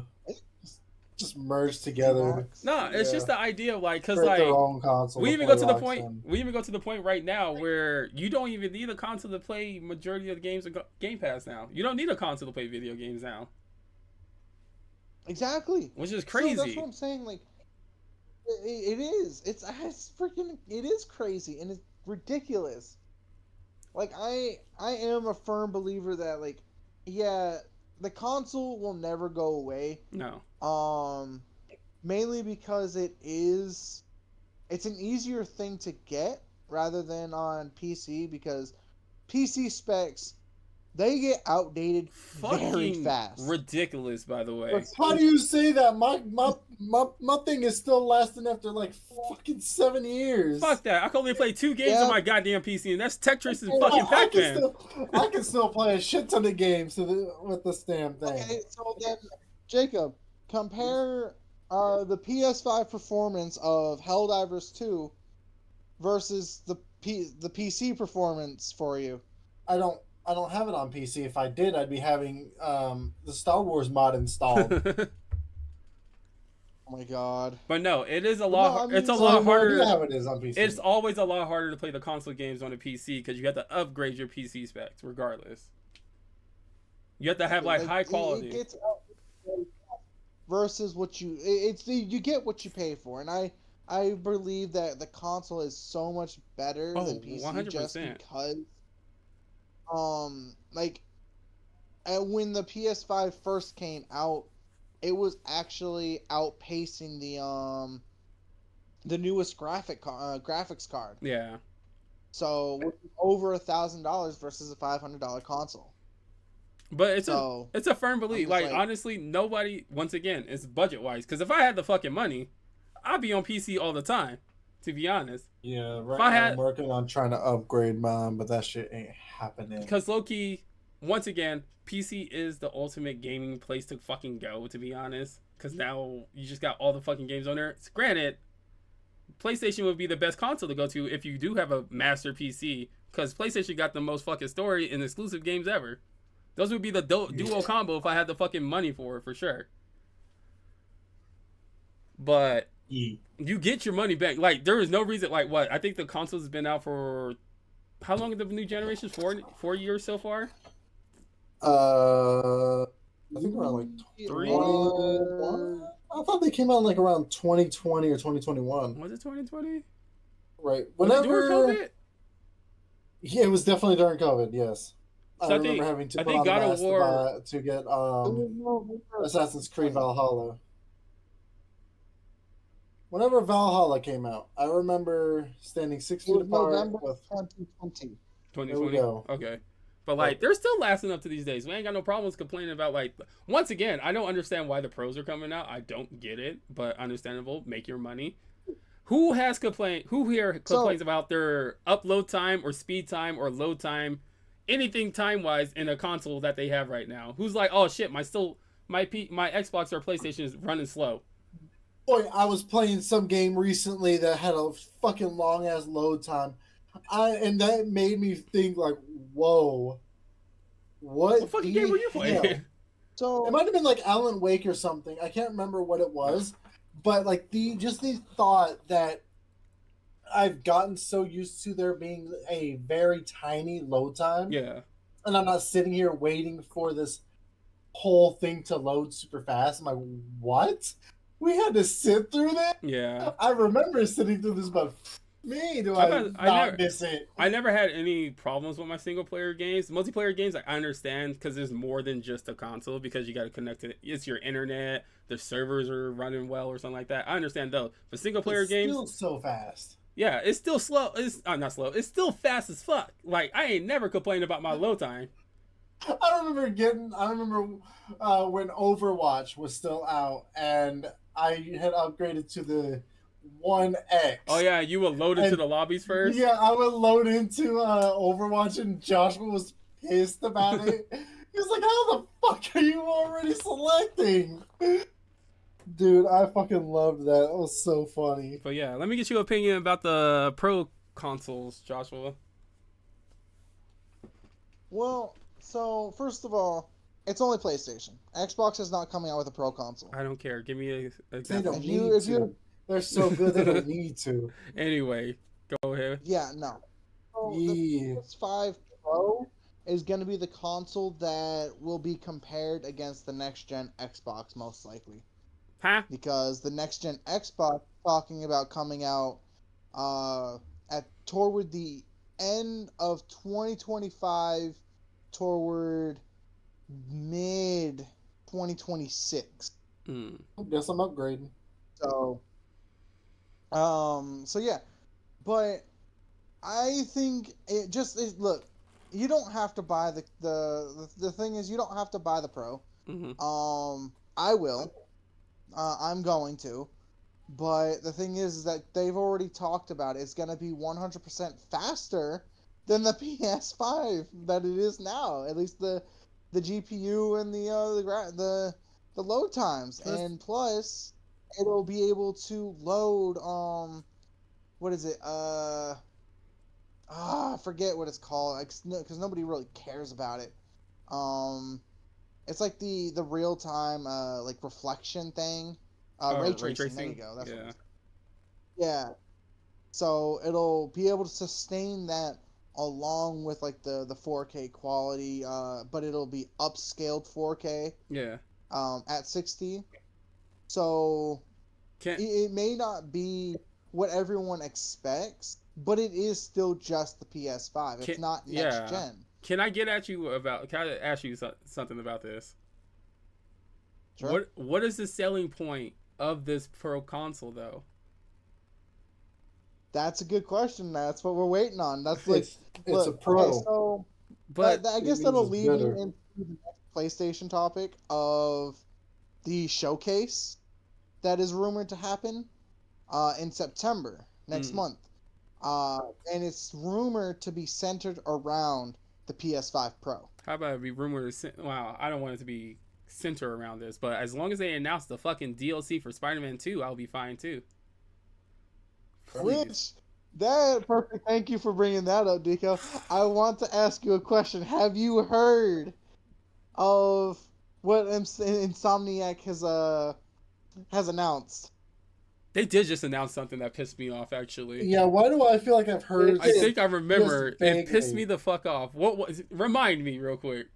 Just merge together. No, it's Yeah. just the idea of like, cause Create like their own console. we with even go to the Playbox point. and- We even go to the point right now where you don't even need a console to play majority of the games on Game Pass now. You don't need a console to play video games now, Exactly. which is So crazy. that's what I'm saying. Like, it is. It's freaking. It is crazy and it's ridiculous. Like, I am a firm believer that, like, yeah, the console will never go away. No. mainly because it's an easier thing to get rather than on PC, because PC specs, they get outdated very Fucking fast. ridiculous, by the way. It's- How do you say that? My thing is still lasting after like fucking 7 years. Fuck that. I can only play 2 games Yeah. on my goddamn PC, and that's Tetris and Okay, fucking I can Pac-Man. still play a shit ton of games with this damn thing. Okay, so then, Jacob, compare the PS5 performance of Helldivers 2 versus the PC performance for you. I don't have it on PC. If I did, I'd be having the Star Wars mod installed. Oh my god. But no, it is a no, lot. I mean, It's a so I lot have no idea harder. how it is on PC. It's always a lot harder to play the console games on a PC because you have to upgrade your PC specs regardless. You have to have like high quality. It gets out versus what you get what you pay for, and I believe that the console is so much better Oh, than PC 100%. just because like when the PS5 first came out, it was actually outpacing the newest graphics card. Yeah. So over $1,000 versus a $500 console. But it's So a firm belief. just Like, like- honestly, nobody, once again, it's budget wise. Because if I had the fucking money, I'd be on PC all the time. To be honest, Yeah, right If I now had- I'm working on trying to upgrade mine, but that shit ain't happening. because low key, once again, PC is the ultimate gaming place to fucking go. To be honest, because now you just got all the fucking games on there. Granted, PlayStation would be the best console to go to if you do have a master PC. Because PlayStation got the most fucking story and exclusive games ever. Those would be the duo combo if I had the fucking money for sure. But you get your money back. Like, there is no reason. Like, what? I think the console's been out for how long? The new generation? 4 years so far. I think around like 3? I thought they came out like around 2020 or 2021. Was it 2020? Right. Was it during Whenever. COVID? Yeah, it was definitely during COVID. Yes. So I I remember think- having to I put think on God the of mask War- to get Assassin's Creed Valhalla. Whenever Valhalla came out, I remember standing 6 It feet was apart November with 2020. 2020. There we go. Okay. But like, they're still lasting up to these days. We ain't got no problems complaining about like. Once again, I don't understand why the pros are coming out. I don't get it, but understandable. Make your money. Who here complains about their upload time or speed time or load time, anything time wise in a console that they have right now? Who's like, oh shit, my Xbox or PlayStation is running slow. Boy, I was playing some game recently that had a fucking long ass load time. And that made me think like, whoa. What fucking game were you hell? playing? It So might have been like Alan Wake or something. I can't remember what it was, but like the thought that I've gotten so used to there being a very tiny load time, Yeah. and I'm not sitting here waiting for this whole thing to load super fast. I'm like, what? We had to sit through that? Yeah. I remember sitting through this, but me, do I not miss it? I never had any problems with my single player games. Multiplayer games, I understand because there's more than just a console because you got to connect it. It's your internet, the servers are running well or something like that. I understand though. For single player It's games, still so fast. yeah, it's still slow. It's not slow. It's still fast as fuck. Like I ain't never complained about my load time. I remember when Overwatch was still out and I had upgraded to the 1X. Oh yeah, you will load into the lobbies first. Yeah, I would load into Overwatch and Joshua was pissed about it. He was like, how the fuck are you already selecting? Dude, I fucking loved that. That was so funny. But yeah, let me get your opinion about the pro consoles, Joshua. well, so first of all, it's only PlayStation. Xbox is not coming out with a pro console. I don't care. Give me an They example. don't If you- need if to. you- They're so good they don't need to. Anyway, go ahead. Yeah, no. So the Yeah. PS5 Pro is going to be the console that will be compared against the next gen Xbox most likely, Huh? because the next gen Xbox talking about coming out toward the end of 2025 toward mid 2026. Hmm. Guess I'm upgrading. So, so yeah, but I think look. You don't have to buy the thing is you don't have to buy the Pro. Mm-hmm. I will. I'm going to. But the thing is that they've already talked about it. It's going to be 100% faster than the PS5 that it is now. At least the GPU and the load times, Plus, and plus it'll be able to load what is it? I forget what it's called because nobody really cares about it. Um, it's like the real time like reflection thing. Ray ray tracing. There you tracing. go. That's what Yeah. it's. Yeah. So it'll be able to sustain that along with like the 4K quality, but it'll be upscaled 4K Yeah. at 60. So Can it may not be what everyone expects, but it is still just the PS5. can It's not next yeah. gen. Can I get at you about? Can I ask you something about this? Sure. What is the selling point of this Pro console though? That's a good question. That's what we're waiting on. That's like, It's a look, Pro. okay, so But I It guess means that'll it's lead me better. into the next PlayStation topic of the showcase that is rumored to happen in September next mm, month. And it's rumored to be centered around the PS5 Pro. how about it be rumored? Wow, I don't want it to be center around this, but as long as they announce the fucking DLC for Spider-Man 2, I'll be fine too. Please. Which, that perfect. Thank you for bringing that up, Deco. I want to ask you a question. Have you heard of what Insomniac has announced? They did just announce something that pissed me off actually. Yeah, why do I feel like I've heard? I think I remember. Just It pissed vaguely. me the fuck off. What was? Remind me real quick.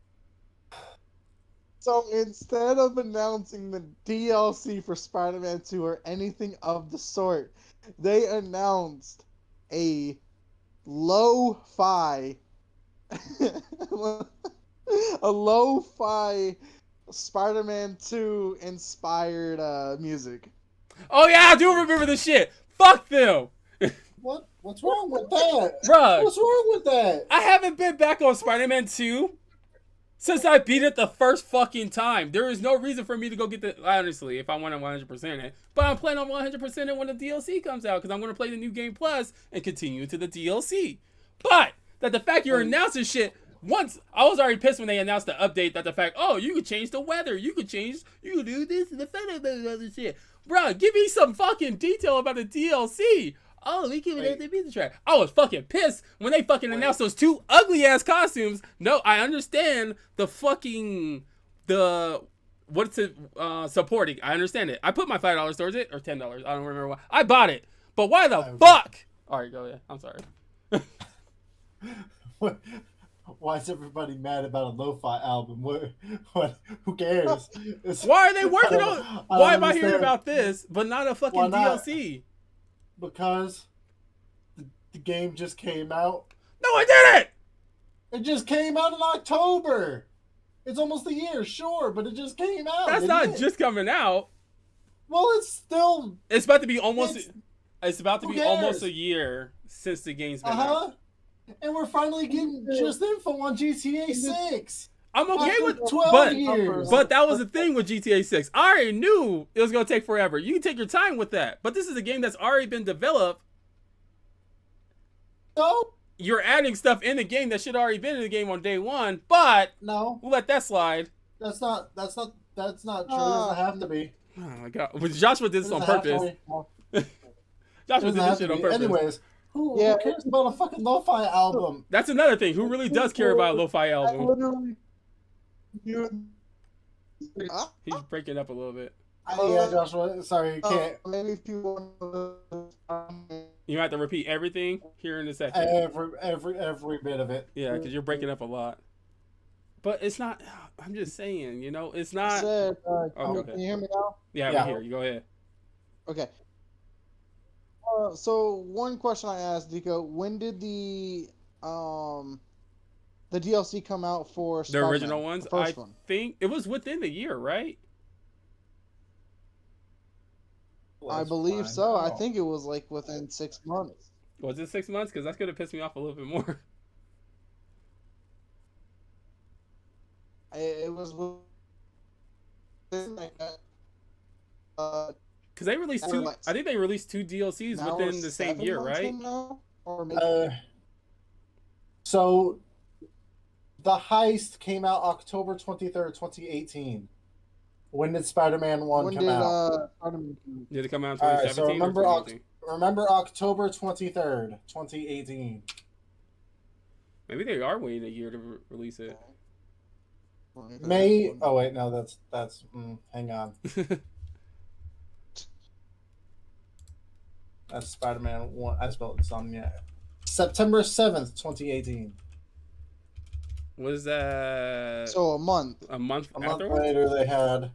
So instead of announcing the DLC for Spider-Man 2 or anything of the sort, they announced a lo-fi a lo-fi Spider-Man 2 inspired music. Oh yeah, I do remember the shit. Fuck them, What's wrong with that? bruh. What's wrong with that? I haven't been back on Spider-Man 2 since I beat it the first fucking time. There is no reason for me to go get the. Honestly, if I want to 100% it, but I'm planning on 100% it when the DLC comes out because I'm going to play the new game plus and continue to the DLC. But that the fact you're announcing shit. Once I was already pissed when they announced the update that the fact, oh, you could change the weather, you could do this and the other shit. Bruh, give me some fucking detail about the DLC. Oh, we give it the music track. I was fucking pissed when they fucking announced those two ugly ass costumes. No, I understand the fucking what's it supporting. I understand it. I put my $5 towards it or $10. I don't remember why. I bought it, but why the fuck? All right, go ahead. I'm sorry. Why is everybody mad about a lo-fi album? What? Who cares? Why are they working on? Why am I hearing understand. about this but not a fucking Why not? DLC? Because the game just came out. No, I didn't. It just came out in October. It's almost a year, sure, but it just came out. That's not just coming out. Well, it's still. It's about to be almost. It's about to who be almost cares? a year since the game's been Uh out. huh. And we're finally getting just info on GTA 6. I'm okay After with 12 years. but that was the thing with GTA 6. I already knew it was gonna take forever. You can take your time with that, but this is a game that's already been developed. No, You're adding stuff in the game that should already been in the game on day one, but no, we'll let that slide. that's not true. It doesn't have to be. Oh my god, well, Joshua did this on purpose. Joshua did this shit on purpose. Anyways, who cares about a fucking lo-fi album? That's another thing. Who really does care about a lo-fi I album? literally. He's breaking up a little bit. Yeah, Joshua. Sorry, you can't. Maybe people. You have to repeat everything here in a second. Every bit of it. Yeah, because you're breaking up a lot. But it's not. I'm just saying, you know, it's not. Said, okay. Can you hear me now? Yeah, Yeah. I'm here. You go ahead. Okay. So one question I asked Deco: when did the DLC come out for The Spider-Man? original ones, The first I one. think it was within the year, right? I Let's believe find so. I out. think it was like within 6 months. Was it 6 months? Because that's gonna piss me off a little bit more. It was within like Because they released two. Like, I think they released two DLCs now within we're the same 7 year, months right? in now? Or maybe So the heist came out October 23rd, 2018. When did Spider-Man 1 when come did out? Spider-Man come out? Did it come out in All right, so 2017 or remember 2018? remember October 23rd, 2018. Maybe they are waiting a year to release it. May. Oh wait, no, that's. Hang on, that's Spider-Man 1. I spelled Insomnia. September 7th, 2018. Was that So a month. a month A month afterwards? later, they had.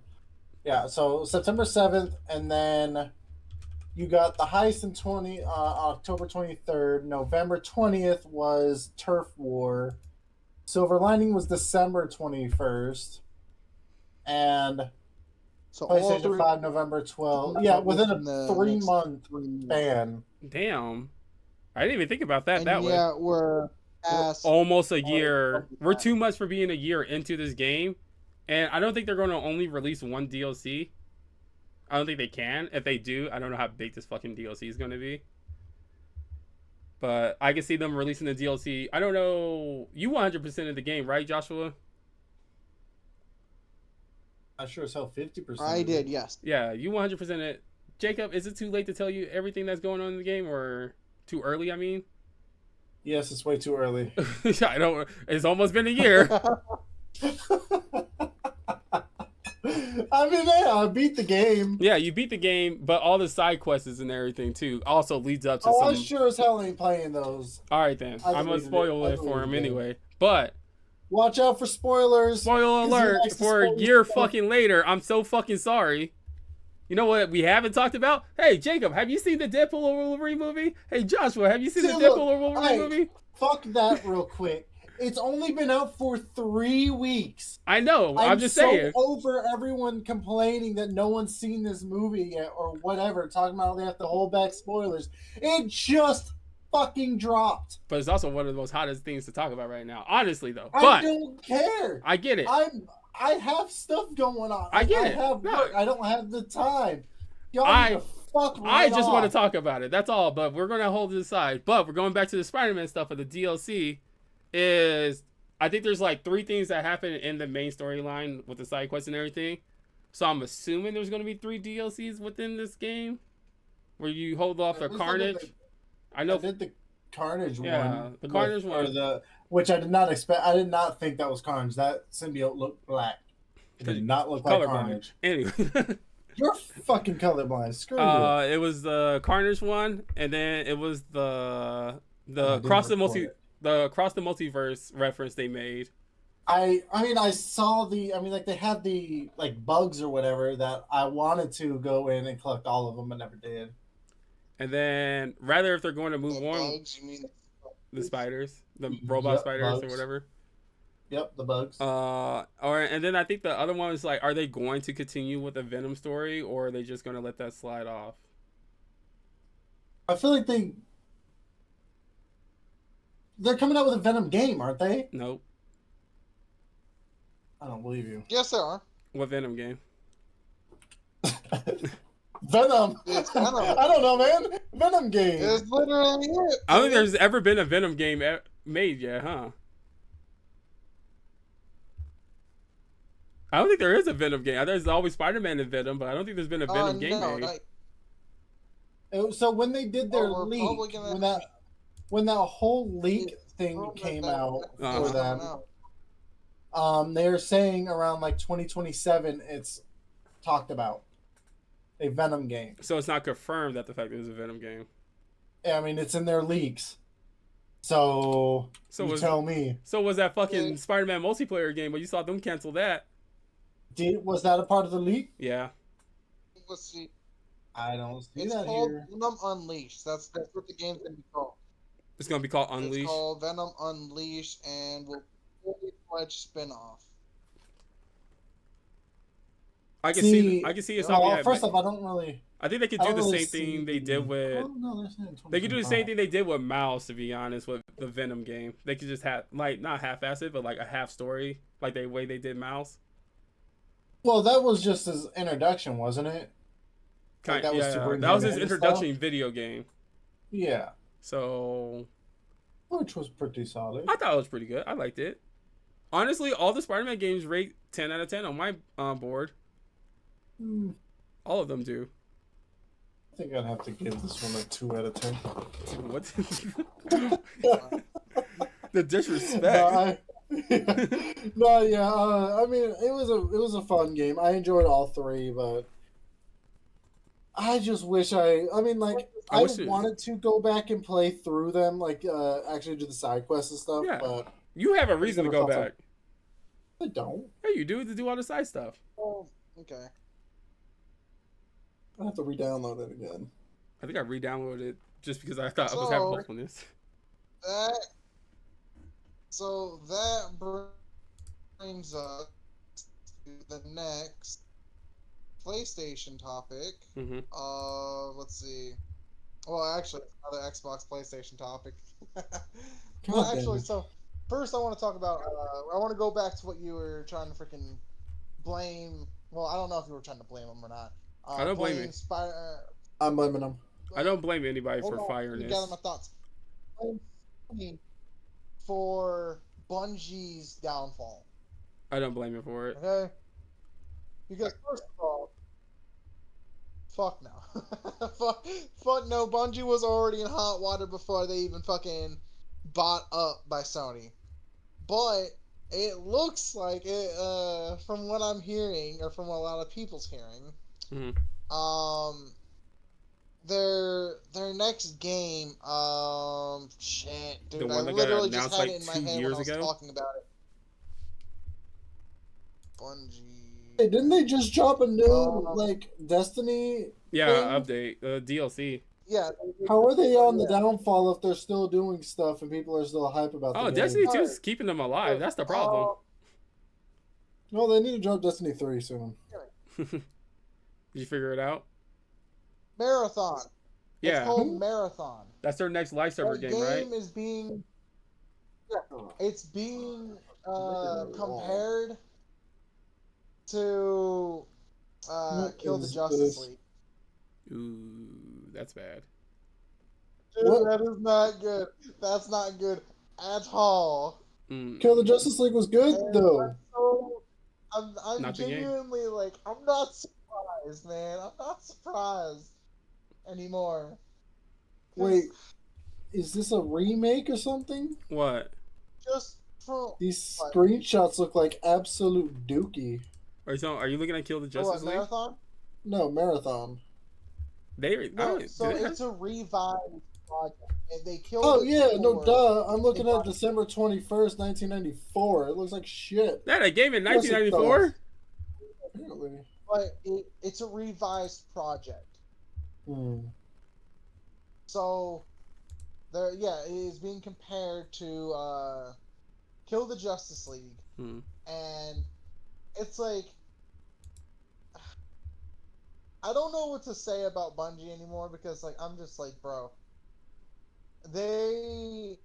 Yeah, so September 7th, and then you got the heist in October 23rd. November 20th was Turf War. Silver Lining was December 21st. And So all PlayStation three 5, November 12th. Yeah, within within a the 3-month 3 months. span. Damn, I didn't even think about that And that way. yeah, we're past. Almost a year. fucking We're time. 2 months for being a year into this game, and I don't think they're going to only release one DLC. I don't think they can. If they do, I don't know how big this fucking DLC is going to be. But I can see them releasing the DLC. I don't know. You 100% of the game, right, Joshua? I sure as hell 50%. I did, yes. Yeah, you 100% it. Jacob, is it too late to tell you everything that's going on in the game, or too early? I mean, Yes, it's way too early. I don't. It's almost been a year. I mean, yeah, I beat the game. Yeah, you beat the game, but all the side quests and everything too also leads up to Oh, I some. sure as hell ain't playing those. All right then, I I'm gonna deleted it. spoil I it for deleted him it. anyway. But Watch out for spoilers. spoiler 'cause he alert likes to for a spoil year stuff. fucking later. I'm so fucking sorry. You know what we haven't talked about? Hey Jacob, have you seen the Deadpool or Wolverine movie? Hey Joshua, have you seen See, the look, Deadpool or Wolverine hey. movie? Fuck that real quick. It's only been out for 3 weeks. I know. I'm just so saying. over everyone complaining that no one's seen this movie yet or whatever, talking about they have to hold back spoilers. It just fucking dropped. But it's also one of the most hottest things to talk about right now. Honestly though. I But don't care. I get it. I have stuff going on. I get I it. have No. work. I don't have the time. Y'all I- need to fuck I right just off. want to talk about it. That's all. But we're going to hold it aside. But we're going back to the Spider-Man stuff of the DLC. Is I think there's like 3 things that happen in the main storyline with the side quests and everything. So I'm assuming there's going to be 3 DLCs within this game where you hold off the At least I did Carnage. I know. I did the Carnage Yeah, one. the Carnage or one. which I did not expect. I did not think that was Carnage. That symbiote looked black. It did not look like Colorblind. Carnage. Anyway. You're fucking colorblind. Screw you. It was the Carnage one, and then it was the didn't cross the record it. multiverse reference they made. I mean I saw like they had the like bugs or whatever that I wanted to go in and collect all of them but never did. And then rather if they're going to move The on bugs, you mean the spiders, the robot Yep, spiders or bugs. whatever. Yep, the bugs. And then I think the other one is like, are they going to continue with the Venom story, or are they just going to let that slide off? I feel like they're coming out with a Venom game, aren't they? Nope. I don't believe you. Yes, there are. What Venom game? Venom. It's Venom. I don't know, man. Venom game. It's literally it. I don't think there's ever been a Venom game made yet, huh? I don't think there is a Venom game. There's always Spider-Man and Venom, but I don't think there's been a Venom game no, made. So when they did their we're leak, probably gonna- when that whole leak It's thing rumored came that- out Uh-huh. for them, they were saying around like 2027 it's talked about a Venom game. So it's not confirmed that the fact there's a Venom game. I mean, it's in their leaks. So, So you was tell me, so was that fucking Yeah. Spider-Man multiplayer game, but you saw them cancel that. was that a part of the leak? Yeah. Let's see. I don't see It's that called here. Venom Unleashed. That's what the game's gonna be called. It's gonna be called It's Unleashed. called Venom Unleashed, and will fully fledged spin-off. See, I can see well, Insomniac. first off, I don't really, I think they could I do don't the really same thing they did see. with. Oh no, they're saying They could do the same 2025. thing they did with Mouse, to be honest, with the Venom game. They could just have like not half-ass it, but like a half story, like the way they did Mouse. Well, that was just his introduction, wasn't it? Like that was to Yeah, bring that was him his in and stuff. introduction video game. Yeah, So which was pretty solid. I thought it was pretty good. I liked it. Honestly, all the Spider-Man games rate 10 out of 10 on my board. Hmm, All of them do. I think I'd have to give this one a 2 out of 10. What? The disrespect. No, yeah. I mean, it was a fun game. I enjoyed all three, but I just wish I mean, like, I wanted to go back and play through them, like, actually do the side quests and stuff. Yeah. But You have a reason to go back. I don't. Hey, you do to do all the side stuff. Oh, okay. I have to re-download it again. I think I re-downloaded it just because I thought I was having hopefulness. So that brings us to the next PlayStation topic. Mm-hmm. Let's see. Well, actually, another Xbox PlayStation topic. God Actually, damn it. so first I want to talk about. I want to go back to what you were trying to freaking blame. Well, I don't know if you were trying to blame him or not. I don't blame you. I'm blaming them. I don't blame anybody for firing this. this. Gather my thoughts. Blame for Bungie's downfall. I don't blame him for it. Okay? Because first of all, fuck no. fuck no. Bungie was already in hot water before they even fucking bought up by Sony. But it looks like it, from what I'm hearing, or from what a lot of people's hearing, their next game, shit, dude, the one that I literally got just announced had like it in my 2 head years when I was ago. talking about it. Bungie. Hey, didn't they just drop a new like Destiny? Yeah, thing? update DLC. Yeah. How are they on the downfall if they're still doing stuff and people are still hype about the game? Destiny 2 is keeping them alive. That's the problem. Well, they need to drop Destiny 3 soon. Did you figure it out? Marathon. Yeah. It's called Marathon. That's their next live server game, right? Game is being. It's being compared to Kill the Justice League. Ooh, that's bad. Dude, that is not good. That's not good at all. Kill the Justice League was good though. I'm genuinely like, I'm not surprised, man. I'm not surprised anymore. Wait, is this a remake or something? What? Just from these screenshots look like absolute dookie. Are you looking at Kill the Justice League? Marathon? No, Marathon. It's a revised project. And they killed. Oh yeah, no duh. I'm looking at December 21st, 1994. It looks like shit. That a game in 1994? Apparently. But it's a revised project. So, it is being compared to Kill the Justice League, and it's like, I don't know what to say about Bungie anymore because like I'm just like, bro, their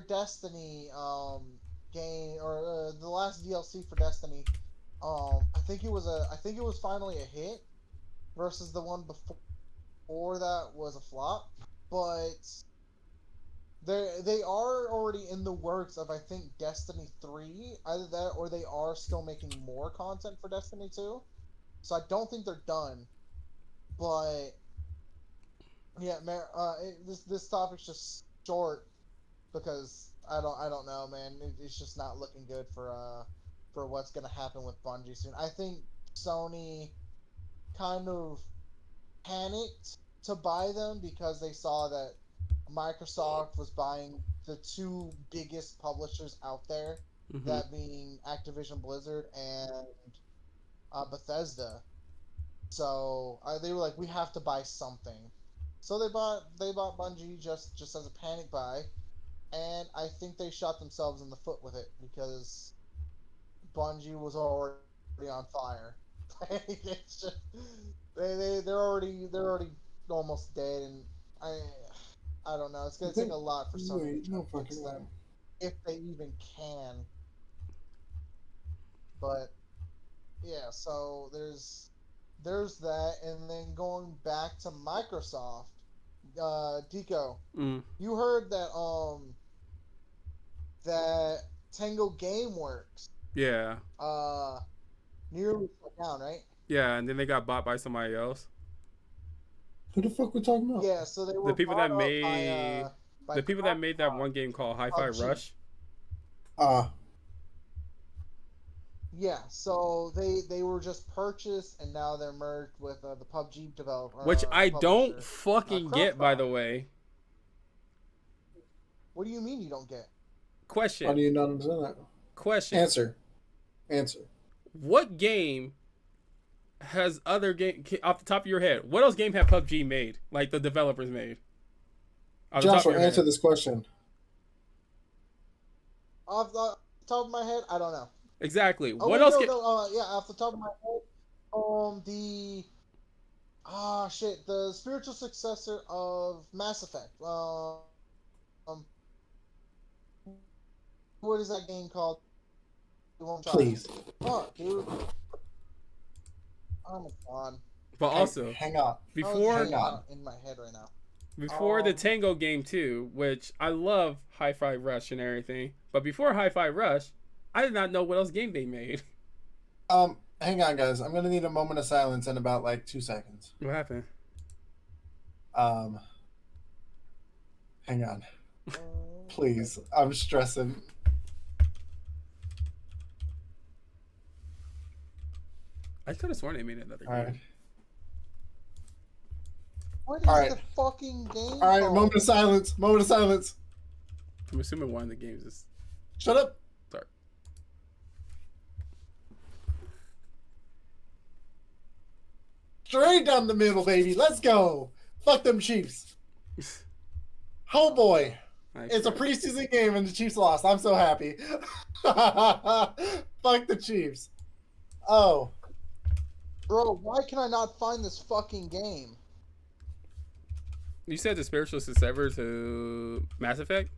Destiny game or the last DLC for Destiny, I think it was finally a hit versus the one before that was a flop, but they are already in the works of, I think, Destiny 3, either that or they are still making more content for Destiny 2. So I don't think they're done. But yeah, this topic's just short because I don't know, man. It's just not looking good for what's gonna happen with Bungie soon. I think Sony kind of panicked to buy them because they saw that Microsoft was buying the two biggest publishers out there, that being Activision Blizzard and Bethesda. So they were like, we have to buy something. So they bought Bungie just as a panic buy, and I think they shot themselves in the foot with it because Bungie was already on fire. It's just, they're already almost dead, and I don't know. It's gonna take a lot for Sony to no fix fucking them, if they even can. But yeah, so there's that, and then going back to Microsoft, Deco, you heard that Tango Gameworks Yeah. nearly shut down, right? Yeah, and then they got bought by somebody else. Who the fuck we talking about? Yeah, so they were The people that bought up made by the people that made that Capcom. one game called Hi-Fi PUBG. Rush. Yeah, so they were just purchased, and now they're merged with the PUBG developer. Which I don't publisher. fucking get, by the Crossfire. way. What do you mean you don't get? How do Question. you not understand that? Question. Answer. What game has other game off the top of your head? What else game have PUBG made? Like the developers made? Off the top of Joshua, your answer head. this question. Off the top of my head, I don't know. Exactly. Oh, What wait, else? yeah, off the top of my head, the spiritual successor of Mass Effect. What is that game called? Please. Fuck, dude. Oh my god. But also, Hang on. before Hang on. In my head right now. the Tango game too, which I love Hi-Fi Rush and everything, but before Hi-Fi Rush, I did not know what else game they made. Hang on, guys. I'm gonna need a moment of silence in about like 2 seconds. What happened? Hang on. Please. I'm stressing. I could have sworn they made another game. Alright. What is Alright. the fucking game Alright, called? moment of silence. Moment of silence. I'm assuming one of the games is. Shut up. Sorry. Straight down the middle, baby. Let's go. Fuck them Chiefs. Oh boy. It's a preseason game and the Chiefs lost. I'm so happy. Fuck the Chiefs. Oh. Bro, why can I not find this fucking game? You said the spiritual successor to Mass Effect?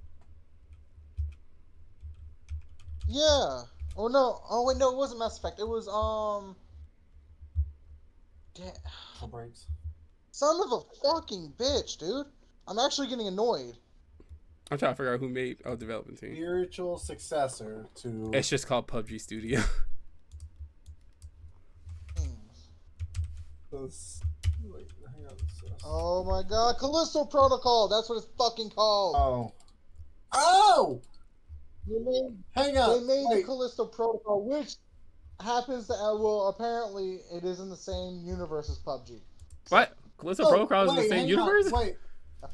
Yeah. Oh no. Oh wait, no, it wasn't Mass Effect. It was Breaks. son of a fucking bitch, dude. I'm actually getting annoyed. I'm trying to figure out who made development team. Spiritual successor to. It's just called PUBG Studio. Wait, hang on. Oh my god, Callisto Protocol. That's what it's fucking called. Oh. Oh! They made, Hang on. they made the Wait. Callisto Protocol, which happens to well, apparently it is in the same universe as PUBG. What? Callisto Oh, Protocol is in the wait, same hang on, universe? Wait.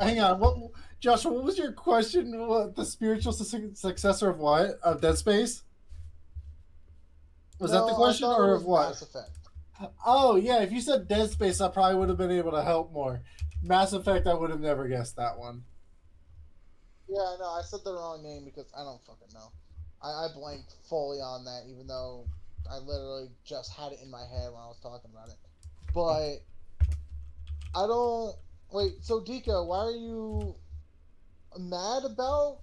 Hang on. What, Joshua, what was your question? What, the spiritual successor of what? Of Dead Space? Was that the No, I question thought it or was of what? Mass Effect. Oh, yeah. If you said Dead Space, I probably would have been able to help more. Mass Effect, I would have never guessed that one. Yeah, no, I said the wrong name because I don't fucking know. I blanked fully on that, even though I literally just had it in my head when I was talking about it. But I don't. Wait, so Deco, why are you mad about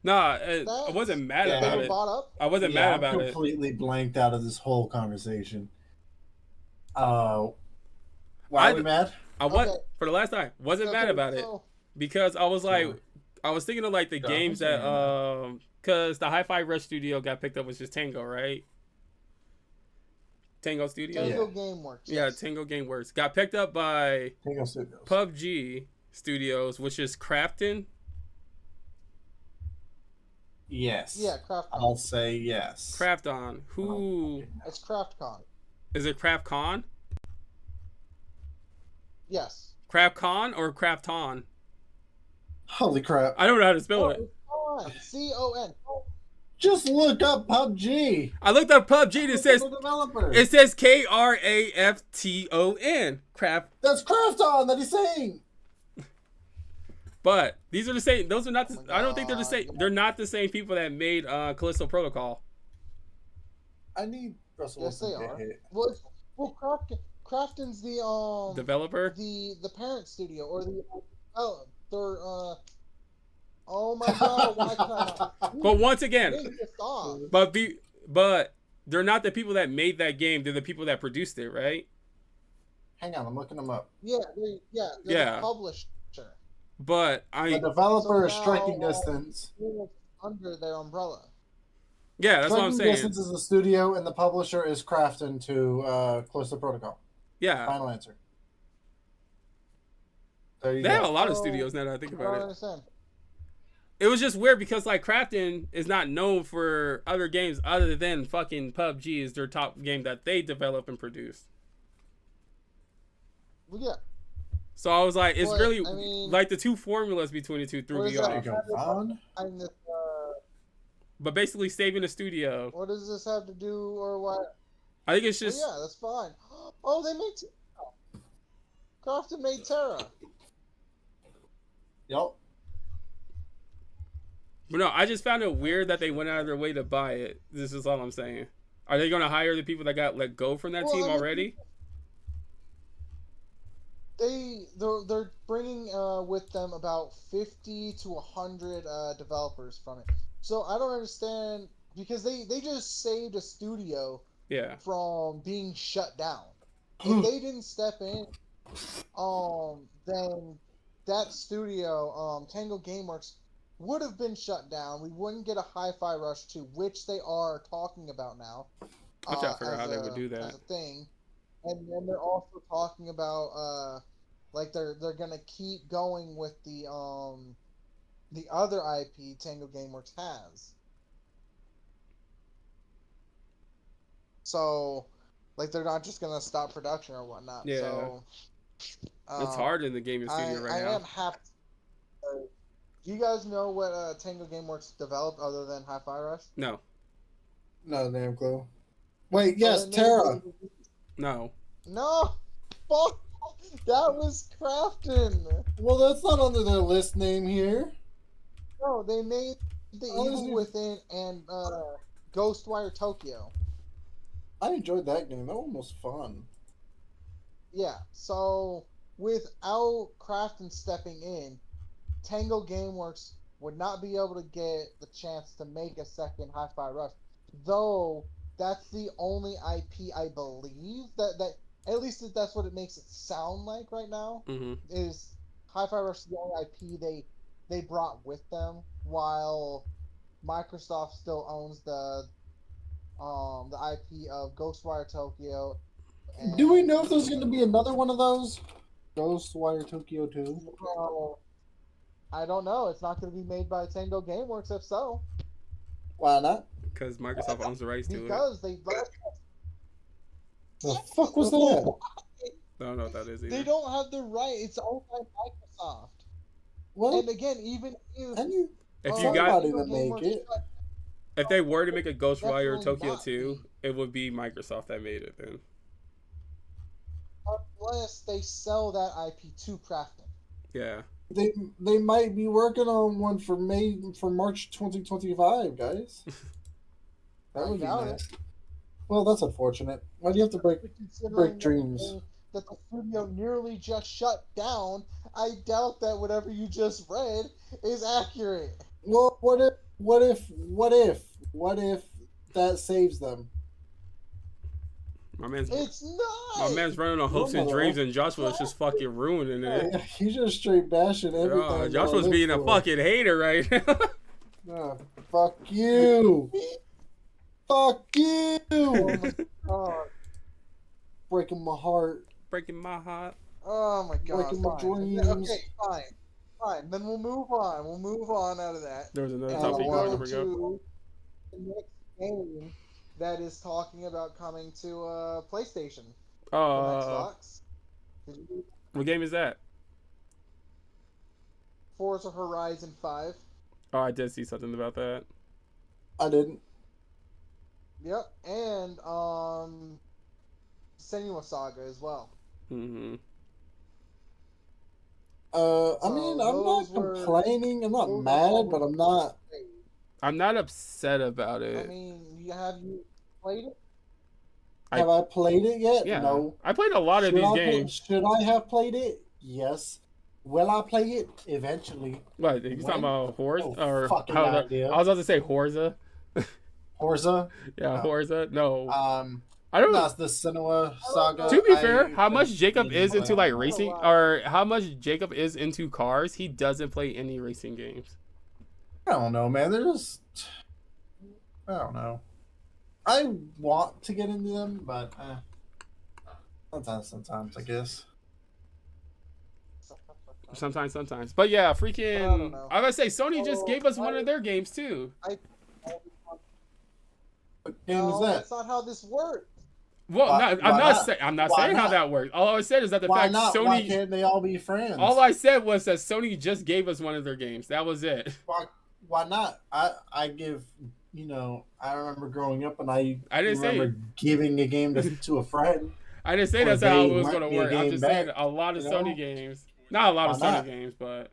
Nah, that? I wasn't mad Yeah. They about were it. bought up? I wasn't Yeah, mad I'm about it. completely blanked out of this whole conversation. Why are we mad? I was Okay. for the last time. Wasn't mad Okay, about it so- because I was like, Sure. I was thinking of like the Yeah, games I'm that because the Hi-Fi Rush studio got picked up was just Tango, right? Tango Studio. Tango Gameworks. Yeah, yes. Tango Gameworks got picked up by Tango Studios. PUBG Studios, which is Crafton. Yes. Yeah, CraftCon. I'll say yes. Crafton. Who It's CraftCon. is it? CraftCon? Yes. CraftCon or Crafton? Holy crap. I don't know how to spell it. It's on. C-O-N. Just look up PUBG. I looked up PUBG and it says The developer. Krafton. Craft. That's Krafton that he's saying. But these are the same. Those are not. Oh my I don't think they're the same. God. They're not the same people that made Callisto Protocol. I need. Russell Yes, they Wilson are. hit. Well, Crafton's the Developer. the parent studio or the their oh my god, why can I not? But once again, Make this off. but they're not the people that made that game. They're the people that produced it, right? Hang on, I'm looking them up. They're Yeah. the publisher. But The developer is So Striking now, Distance. Under their umbrella. yeah, that's what I'm Striking saying. Distance is the studio, and the publisher is Crafton to Callisto Protocol. Yeah, Final answer. There you they have a go. lot of studios now that I think I about don't it. understand. It was just weird because like Crafton is not known for other games other than fucking PUBG is their top game that they develop and produce. Well, yeah. So I was like, it's But, really I mean- like the two formulas between the two threw What me is that? There off. you go, Vaughn. And this, But basically saving the studio. what does this have to do or what? I think it's Well, just yeah, that's fine. Oh, they made Terra. Crafton made Terra. Yep. but no, I just found it weird that they went out of their way to buy it. This is all I'm saying. Are they gonna hire the people that got let go from that Well, team I mean- already? They're bringing with them about 50 to 100 developers from it. So I don't understand because they just saved a studio Yeah. from being shut down. If they didn't step in, then that studio, Tango Gameworks, would have been shut down. We wouldn't get a Hi-Fi Rush 2, which they are talking about now. I'm trying to figure out how as they would do as that. a thing. And then they're also talking about like they're gonna keep going with the other IP Tango Gameworks has. So, like they're not just gonna stop production or whatnot. Yeah. So, It's hard in the gaming studio right I now. am happy. Do you guys know what Tango Gameworks developed other than Hi-Fi Rush? No. No damn clue. Wait, yes, Other than Terra. No. No, fuck. That was Crafton. Well, that's not under their list name here. No, they made The Oh, Evil isn't it- Within and Ghostwire Tokyo. I enjoyed that game. That one was fun. Yeah, so without Crafton stepping in, Tango Gameworks would not be able to get the chance to make a second Hi-Fi Rush. Though that's the only IP I believe that at least that's what it makes it sound like right now. Mm-hmm. Is Hi-Fi Rush the only IP they brought with them, while Microsoft still owns the IP of Ghostwire Tokyo. Do we know if there's going to be another one of those? Ghostwire Tokyo 2? Well, I don't know. It's not going to be made by Tango Gameworks, if so, Why not? Because Microsoft owns the rights to it. because they The fuck was that? I don't know what that is either. they don't have the right. It's owned by Microsoft. Well, And again, even if and you, If you somebody got, would make it. if they were to make a Ghostwire Definitely Tokyo not 2, me. it would be Microsoft that made it then. unless they sell that IP to Crafton. Yeah. They might be working on one for March 2025, guys. That I would be doubt nice. it. Well, that's unfortunate. Why do you have to break? Considering dreams. that the studio nearly just shut down, I doubt that whatever you just read is accurate. Well, what if that saves them? My man's It's not. my man's running on hopes and No. dreams, and Joshua's just fucking ruining it. He's just straight bashing everything. Oh, that I Joshua's live being a for. fucking hater right now. Oh, fuck you. Fuck you. Oh my god. Breaking my heart. Breaking my heart. Oh my god. Breaking my Fine. dreams. Okay, fine. Fine. Then we'll move on. We'll move on out of that. There was another And topic you we'll wanted to go bring up. to the next game that is talking about coming to PlayStation from Xbox. Did you What game is that? Forza Horizon 5? Oh, I did see something about that. I didn't. Yep, and Senua Saga as well. Mm-hmm. I mean, I'm not those were- complaining. I'm not those mad, were- but I'm not. I'm not upset about I it. mean, have you played it? Have I played it yet? Yeah, No. I played a lot of these games. Should I have played it? Yes. Will I play it eventually? What you talking When? about? Horse No or fucking how? idea. I was about to say Horza. Horza? Yeah, No. Horza. No, Um, I don't. that's the Senua saga. To be fair, how much couldn't Jacob finish is into playing like that. racing, or how much Jacob is into cars, he doesn't play any racing games. I don't know, man. They're just. I don't know. I want to get into them, but sometimes, I guess. Sometimes. But yeah, I don't freaking. know. I gotta say, Sony just Oh, gave us one of their games too. What game is No, that? that's not how this works. Well, Why- I'm why not. not? I'm not Why saying how not? that works. All I said is that the Why fact not? Why Sony. can't they all be friends? All I said was that Sony just gave us one of their games. That was it. Why not? I give, I remember growing up and I didn't say remember giving a game to a friend. I didn't say Or that's how they it was lent going to me a work. I'm game just back, saying a lot of you Sony know? games. Not a lot of Why Sony not? games, but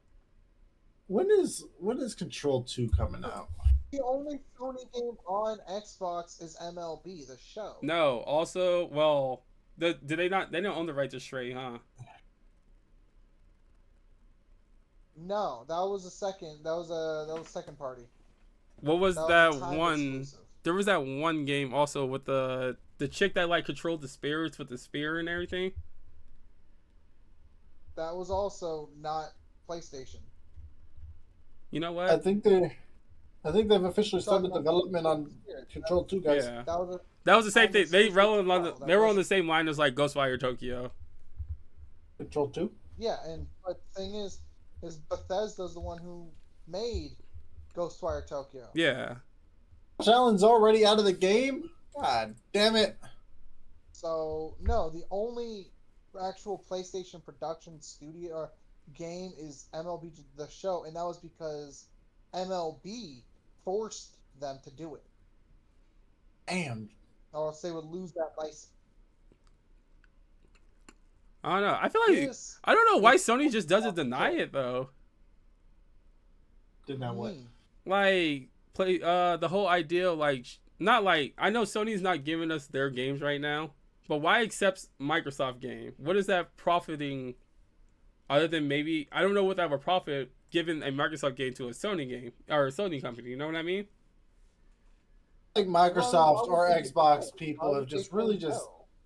When is Control 2 coming out? The only Sony game on Xbox is MLB The Show. no. Also, well, do they not? They don't own the right to Stray, huh? No, that was a second. That was second party. What was That that was a time one? exclusive. There was that one game also with the chick that like controlled the spirits with the spear and everything. That was also not PlayStation. You know I what? think they've officially started development on Control 2, guys. Yeah, That the was same time thing. They exclusive were on as well. they were on That the same line as like Ghostwire Tokyo. Control 2? yeah, but the thing is Bethesda's the one who made Ghostwire Tokyo. Yeah. Allen's already out of the game? God damn it. So no, the only actual PlayStation production studio or game is MLB The Show, and that was because MLB forced them to do it, Damn. or else they would lose that license. I don't know. I feel like Yes. I don't know why Sony just doesn't deny it though. Did not what? Like play the whole idea like not like I know Sony's not giving us their games right now, but why accept Microsoft game? What is that profiting other than maybe I don't know what type of profit giving a Microsoft game to a Sony game or a Sony company, you know what I mean? Like Microsoft Well, or I would think Xbox so. people I would have just think really so. just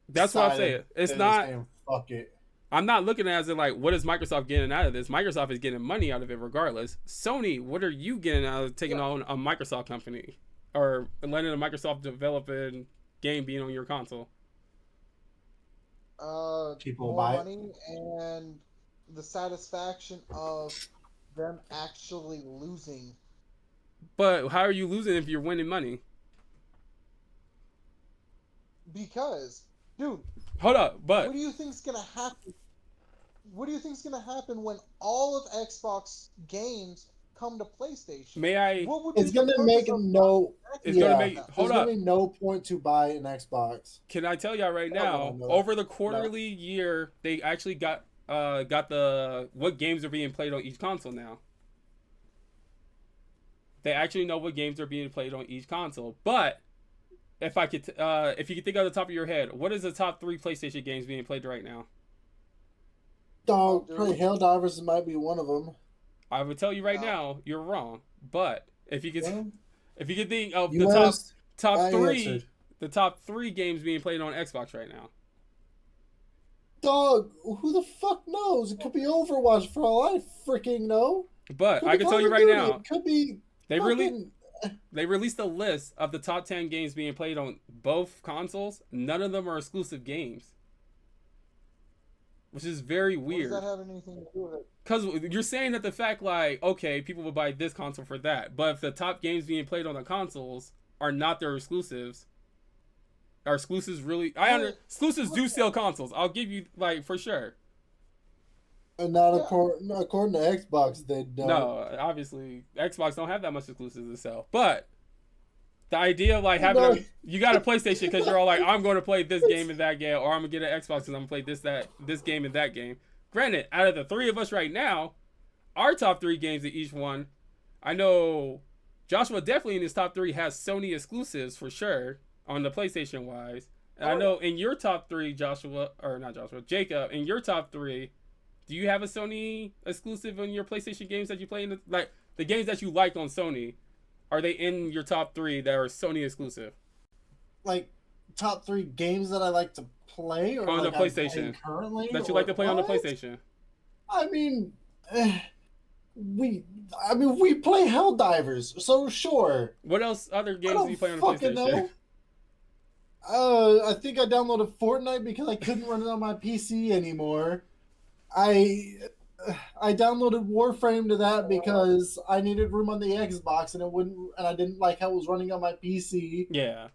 That's what I'm saying. decided It's they're not saying, fuck it. I'm not looking at it as in like what is Microsoft getting out of this? Microsoft is getting money out of it regardless. Sony, what are you getting out of taking on a Microsoft company or letting a Microsoft developing game being on your console? People More buy it. money and the satisfaction of them actually losing. But how are you losing if you're winning money? Because, dude, Hold up, but what do you think's gonna happen? What do you think's gonna happen when all of Xbox games come to PlayStation? may I? What would It's be the gonna purpose make of no. It's yeah, gonna make. There's Hold gonna up. be no point to buy an Xbox. Can I tell y'all right No, now? no. Over the quarterly year, they actually got the what games are being played on each console now. They actually know what games are being played on each console. But if I could, if you could think off the top of your head, what is the top 3 PlayStation games being played right now? Dog, dude. probably Helldivers might be one of them. I would tell you right No. now, you're wrong. But if you could, Well, if you could think of the you top asked, top I 3, answered. the top 3 games being played on Xbox right now. Dog, who the fuck knows? It could be Overwatch for all I freaking know. But Could I be can Call tell you of right Duty. now, It could be they really fucking- they released a list of the top 10 games being played on both consoles. None of them are exclusive games, which is very What weird. does that have anything to do with it? Because you're saying that the fact like, okay, people will buy this console for that, but if the top games being played on the consoles are not their exclusives, are exclusives really? Exclusives do sell consoles. I'll give you like for sure. And not Yeah. according to Xbox, they don't. No, obviously Xbox don't have that much exclusives to sell, but the idea of like having No. you got a PlayStation because you're all like, I'm going to play this game and that game, or I'm gonna get an Xbox because I'm gonna play this game and that game. Granted, out of the 3 of us right now, our top 3 games of each one, I know Joshua definitely in his top 3 has Sony exclusives for sure on the PlayStation wise. And I know in your top 3, Jacob, in your top 3, do you have a Sony exclusive on your PlayStation games that you play in like the games that you like on Sony? Are they in your top 3 that are Sony exclusive? Like top 3 games that I like to play or on like the PlayStation currently that you like to play on the what? PlayStation? I mean, we play Helldivers, so sure. What else other I games do don't you play on the fucking PlayStation? know. I think I downloaded Fortnite because I couldn't run it on my PC anymore. I downloaded Warframe to that because I needed room on the Xbox and I didn't like how it was running on my PC. Yeah.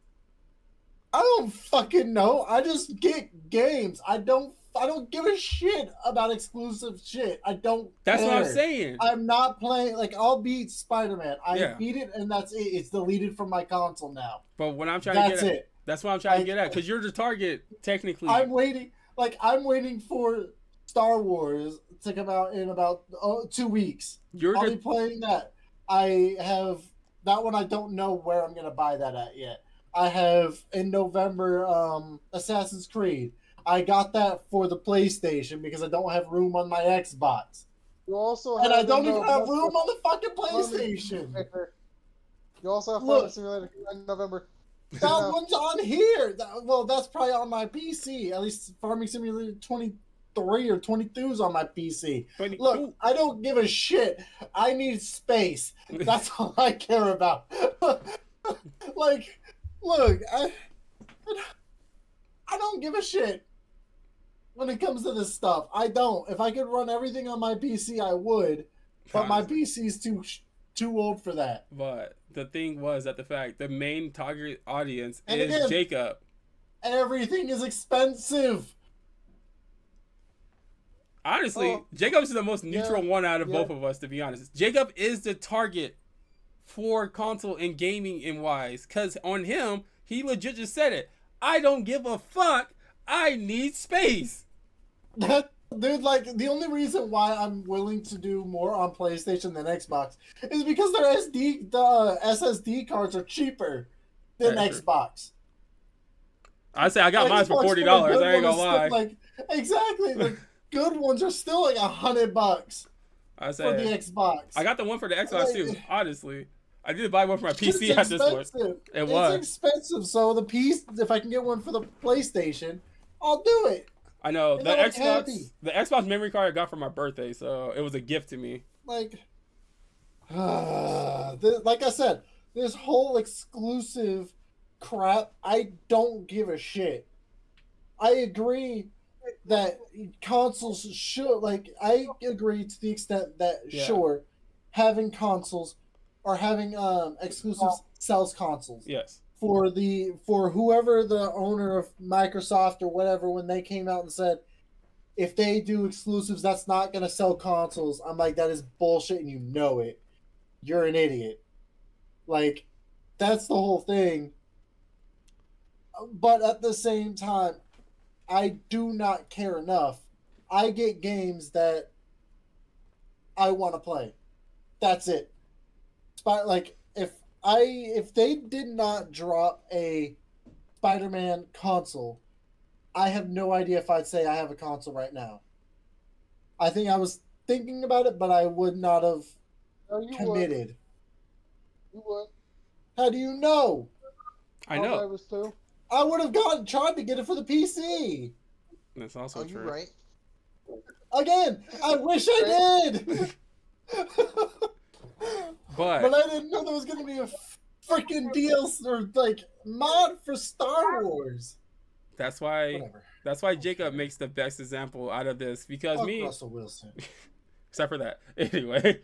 I don't fucking know. I just get games. I don't give a shit about exclusive shit. I don't That's care. what I'm saying. I'm not playing like I'll beat Spider-Man. I Yeah. beat it and that's it. It's deleted from my console now. But when I'm trying That's to get at, it. that's what I'm trying to get at, because you're the target technically. I'm waiting for Star Wars to come out in about 2 weeks. You're I'll the be playing that. I have that one. I don't know where I'm gonna buy that at yet. I have in November Assassin's Creed. I got that for the PlayStation because I don't have room on my Xbox. You also And have I don't even have room on the fucking PlayStation. You also have Look. Farming Simulator in November. That one's on here. Well, that's probably on my PC. At least Farming Simulator 23 or 22 is on my PC. Look, I don't give a shit. I need space. That's all I care about. Like, look, I don't give a shit when it comes to this stuff. I don't. If I could run everything on my PC, I would. But my PC's too old for that. But the thing was that the main target audience And is again, Jacob. Everything is expensive. Honestly, Jacob is the most neutral one out of both of us, to be honest. Jacob is the target for console and gaming in wise, because on him, he legit just said it. I don't give a fuck. I need space. Dude, like, the only reason why I'm willing to do more on PlayStation than Xbox is because the SSD cards are cheaper than Xbox. I say I got mine for $40. I ain't gonna lie. Like, exactly. The good ones are still like $100 I say for the Xbox. I got the one for the Xbox too. Honestly, I did buy one for my PC at this point. It's expensive. So the piece, if I can get one for the PlayStation, I'll do it. I know the Xbox memory card I got for my birthday, so it was a gift to me. Like I said, this whole exclusive crap, I don't give a shit. I agree that consoles should, like, I agree to the extent that sure, having consoles or having exclusives sells consoles. Yes. For whoever the owner of Microsoft or whatever, when they came out and said, if they do exclusives, that's not going to sell consoles. I'm like, that is bullshit and you know it. You're an idiot. Like, that's the whole thing. But at the same time, I do not care enough. I get games that I want to play. That's it. Like, if they did not drop a Spider-Man console, I have no idea if I'd say I have a console right now. I think I was thinking about it, but I would not have committed. You would. How do you know? I know. I would have tried to get it for the PC. That's also true. You're right. Again, I wish I did. But I didn't know there was going to be a freaking DLC or like mod for Star Wars. That's why Jacob makes the best example out of this, because Fuck Russell Wilson. Except for that. Anyway,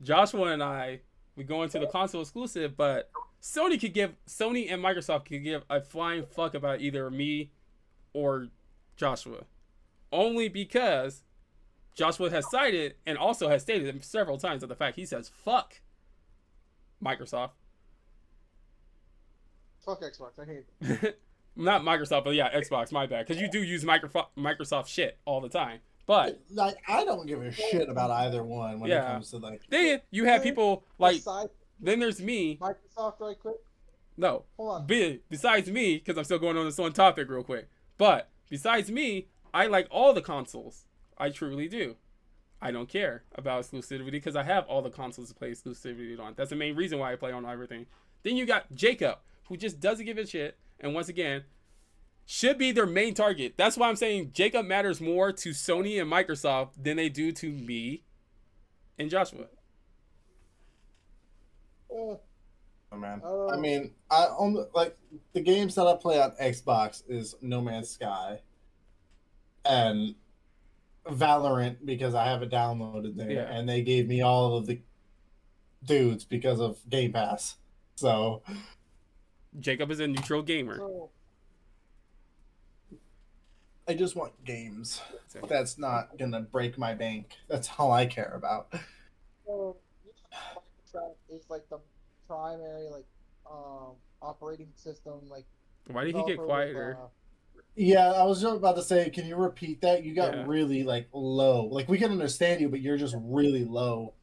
Joshua and I, we go into the console exclusive, but Sony and Microsoft could give a flying fuck about either me or Joshua. Only because Joshua has cited and also has stated several times that the fact he says fuck Microsoft. Fuck Xbox, I hate it. Not Microsoft, but yeah, Xbox, my bad. Because you do use Microsoft shit all the time. But like, I don't give a shit about either one when it comes to like. Then you have people like. Then there's me. Microsoft, right quick. No. Hold on. Besides me, because I'm still going on this one topic real quick. But besides me, I like all the consoles. I truly do. I don't care about exclusivity because I have all the consoles to play exclusivity on. That's the main reason why I play on everything. Then you got Jacob, who just doesn't give a shit, and once again, should be their main target. That's why I'm saying Jacob matters more to Sony and Microsoft than they do to me and Joshua. Oh man, Oh. I mean, I only like the games that I play on Xbox is No Man's Sky and Valorant because I have it downloaded there, Yeah. and they gave me all of the dudes because of Game Pass. So Jacob is a neutral gamer. So, I just want games. So, That's not gonna break my bank. That's all I care about. so Microsoft is like the primary operating system like why did he get developer with, quieter? Yeah, I was just about to say, can you repeat that? You got Yeah. really like low. Like we can understand you, but you're just really low.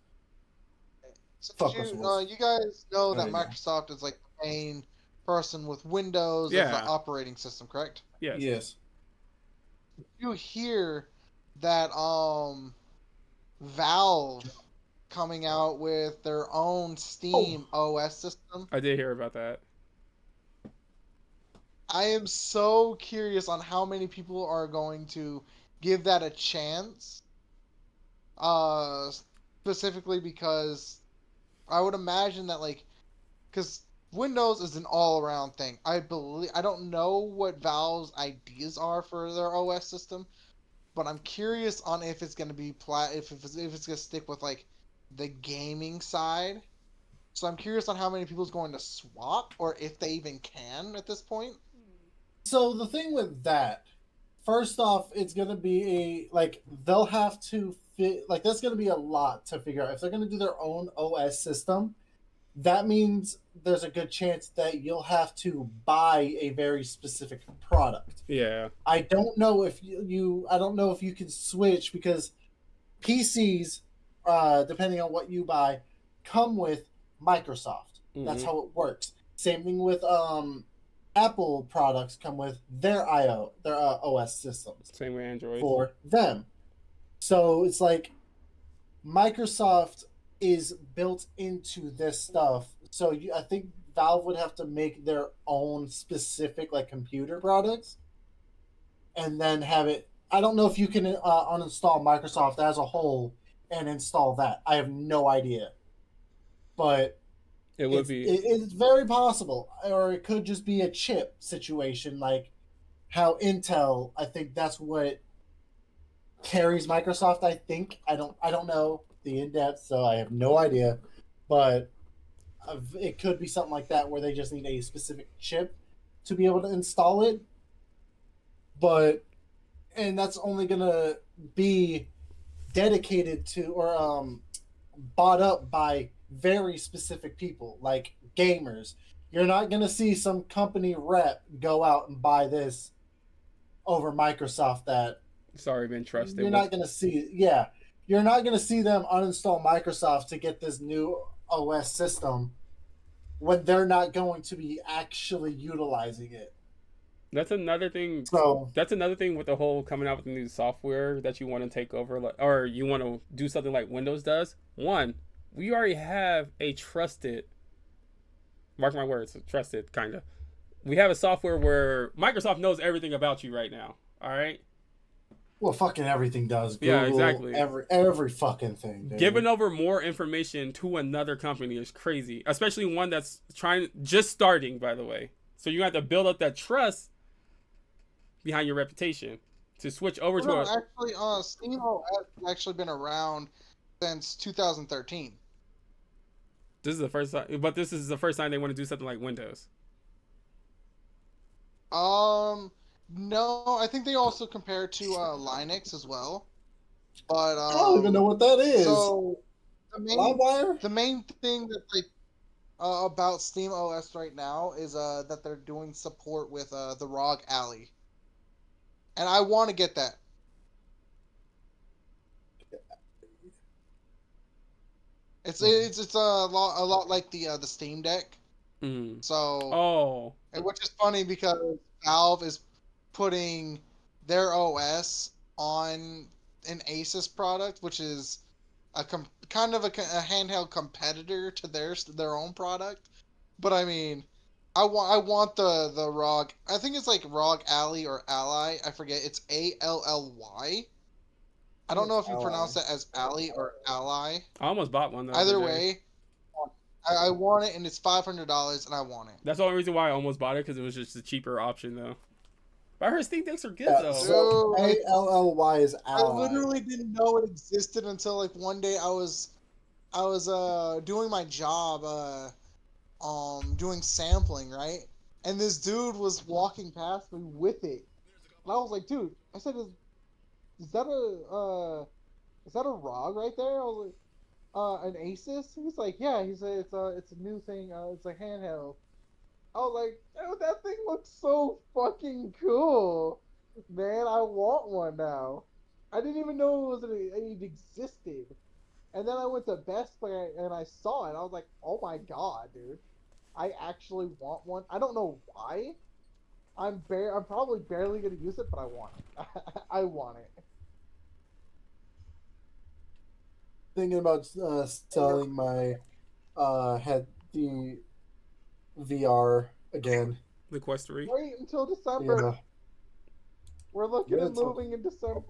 So Fuck you, us, Wolf. you guys know There that you go. Microsoft is like the main person with Windows as Yeah. the operating system, correct? Yes. Yes. You hear that Valve coming out with their own Steam OS system. I did hear about that. I am so curious on how many people are going to give that a chance. Specifically because I would imagine that because Windows is an all-around thing. I don't know what Valve's ideas are for their OS system, but I'm curious on if it's going to be if it's going to stick with the gaming side. So I'm curious on how many people's going to swap, or if they even can at this point. So the thing with that, first off, it's gonna be they'll have to fit that's gonna be a lot to figure out. If they're gonna do their own OS system, that means there's a good chance that you'll have to buy a very specific product. Yeah. I don't know if I don't know if you can switch because PCs, depending on what you buy, come with Microsoft. That's Mhm. how it works. Same thing with Apple products come with their OS systems Same with Android. for them. So it's like Microsoft is built into this stuff. So I think Valve would have to make their own specific computer products, and then have it. I don't know if you can uninstall Microsoft as a whole and install that. I have no idea, but It would be. it's very possible, or it could just be a chip situation, like how Intel. I think that's what carries Microsoft. I think I don't know the in depth, so I have no idea, but it could be something like that where they just need a specific chip to be able to install it. And that's only gonna be dedicated to or bought up by very specific people, like gamers. You're not gonna see some company rep go out and buy this over Microsoft. That It's already been trusted. you're not gonna see. Yeah, you're not gonna see them uninstall Microsoft to get this new OS system when they're not going to be actually utilizing it. That's another thing. So That's another thing with the whole coming out with the new software that you want to take over, or you want to do something like Windows does. One, we already have a trusted, mark my words, trusted kind of. We have a software where Microsoft knows everything about you right now. All right, well, fucking everything does. Google, Yeah, exactly. Every fucking thing. Dude. giving over more information to another company is crazy, especially one that's just starting. By the way, so you have to build up that trust behind your reputation to switch over to a. Actually, Steam has actually been around since 2013. This is the first time, but this is the first time they want to do something like Windows. No, I think they also compare to Linux as well. But I don't even know what that is. So Livewire? the main thing that about Steam OS right now is that they're doing support with the ROG Ally, and I want to get that. It's a lot like the Steam Deck. So, Oh, which is funny because Valve is putting their OS on an Asus product, which is kind of a handheld competitor to their own product. But I mean, I want the ROG. I think it's like ROG Ally or Ally. I forget. It's ALLY. I don't know if you pronounce that as Ally or Ally. I almost bought one the Either other day. way, I want it, and it's $500, and I want it. That's the only reason why I almost bought it, because it was just a cheaper option though. But I heard Steam Decks are good Yeah, though. so ALLY is I ally. literally didn't know it existed until like one day I was doing my job doing sampling, right? And this dude was walking past me with it. And I was like, dude, I said, is that a ROG right there? I was like, an Asus? He's like, yeah. He said it's a new thing. It's a handheld. I was like, oh, that thing looks so fucking cool, man. I want one now. I didn't even know it existed. And then I went to Best Buy and I saw it. I was like, oh my god, dude. I actually want one. I don't know why. I'm probably barely gonna use it, but I want it. I want it. Thinking about selling my the VR again. The Quest 3. Wait until December. Yeah. We're looking Yeah, at moving in December.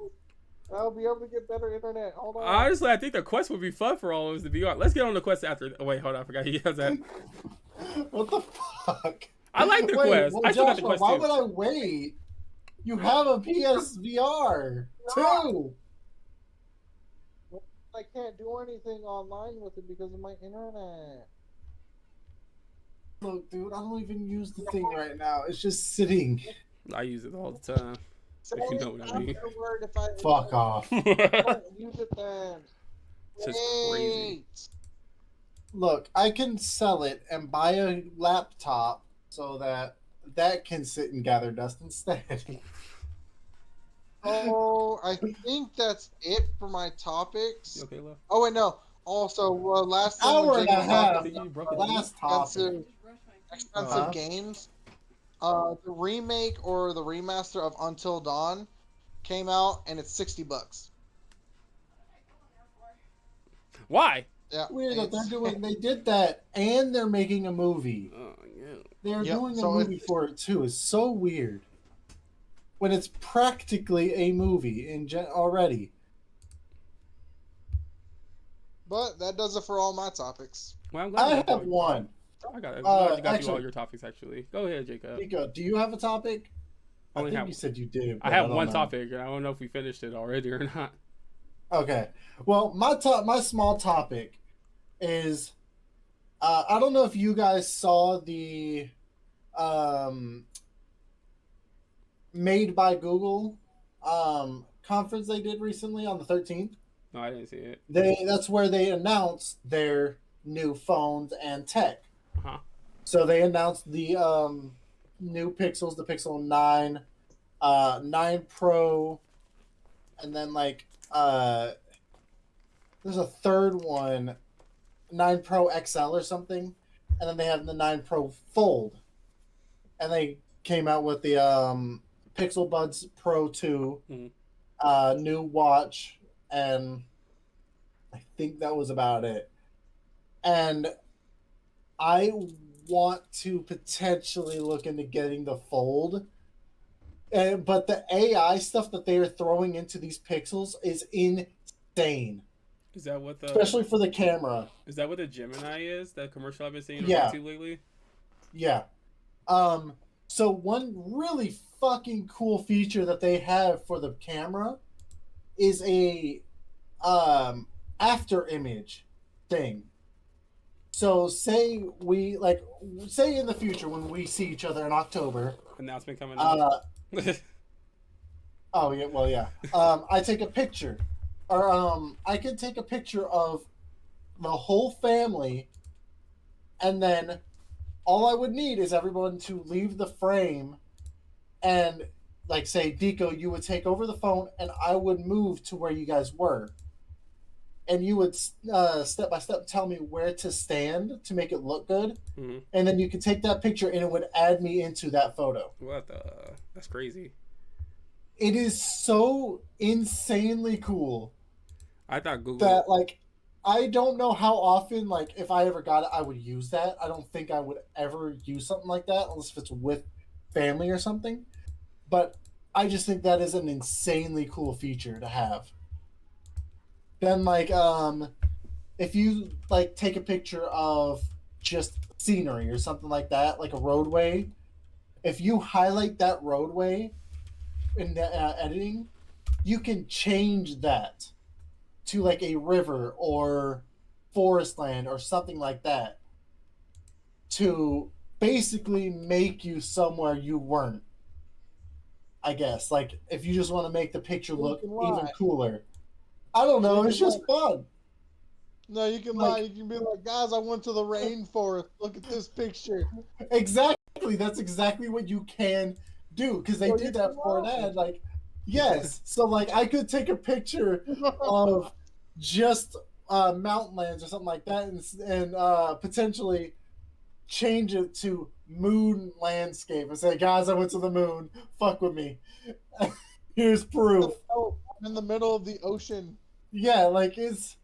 I'll be able to get better internet. Hold on. Honestly, I think the Quest would be fun for all of us to be on. Let's get on the Quest after. Oh, wait, hold on. I forgot he has that. What the fuck? I like the Quest. I still got the Joshua, Quest why too. would I wait? You have a PSVR too. I can't do anything online with it because of my internet. Look, dude, I don't even use the thing right now. It's just sitting. I use it all the time. So If you know what I mean. afterward, if I Fuck off. don't use it then. It's just crazy. Wait. Look, I can sell it and buy a laptop so that can sit and gather dust instead. Oh, I think that's it for my topics. You okay, love? Oh wait, no. Also, last time Hour when and Jake a was half. talking You broke it. Last about topic. expensive games, the remake or the remaster of Until Dawn came out, and it's $60. Why? Yeah, Weird that it's- they did that and they're making a movie. Oh, yeah. They're Yep, doing a so movie for it too. It's so weird. When it's practically a movie already. But that does it for all my topics. Well, I'm glad you I got have all- one. I got through all actually- your topics, actually. Go ahead, Jacob. Nico, do you have a topic? I Only think have- you said you did. I but have don't one know. topic, and I don't know if we finished it already or not. Okay. Well, my small topic is I don't know if you guys saw the Made by Google conference they did recently on the 13th. No, I didn't see it. That's where they announced their new phones and tech. Uh-huh. So they announced the new Pixels, the Pixel 9, 9 Pro, and then there's a third one, 9 Pro XL or something, and then they have the 9 Pro Fold, and they came out with the Pixel Buds Pro 2, new watch, and I think that was about it. And I want to potentially look into getting the Fold. But the AI stuff that they are throwing into these Pixels is insane. Is that what the Especially for the camera. Is that what the Gemini is? That commercial I've been seeing on Yeah. YouTube lately? Yeah. So one really fucking cool feature that they have for the camera is a after image thing. So say in the future when we see each other in October, Announcement coming up. oh yeah, well yeah. I take a picture, or I can take a picture of the whole family, and then all I would need is everyone to leave the frame, and say, Deco, you would take over the phone, and I would move to where you guys were. and you would step by step tell me where to stand to make it look good, Mm-hmm. and then you could take that picture and it would add me into that photo. What the? That's crazy. It is so insanely cool I thought Google. that like I don't know how often, like if I ever got it, I would use that. I don't think I would ever use something like that unless if it's with family or something. But I just think that is an insanely cool feature to have. Then like if you like take a picture of just scenery or something like that, like a roadway, if you highlight that roadway in the editing, you can change that to like a river or forest land or something like that to basically make you somewhere you weren't. I guess like if you just want to make the picture look even cooler. I don't know. It's just fun. No, you can lie. You can be like, guys, I went to the rainforest. Look at this picture. Exactly. That's exactly what you can do because they did that for an ad. Like, yes. So like I could take a picture of just mountain lands or something like that and potentially change it to moon landscape and say, guys, I went to the moon. Fuck with me. Here's proof. Oh, I'm in the middle of the ocean. Yeah, like it's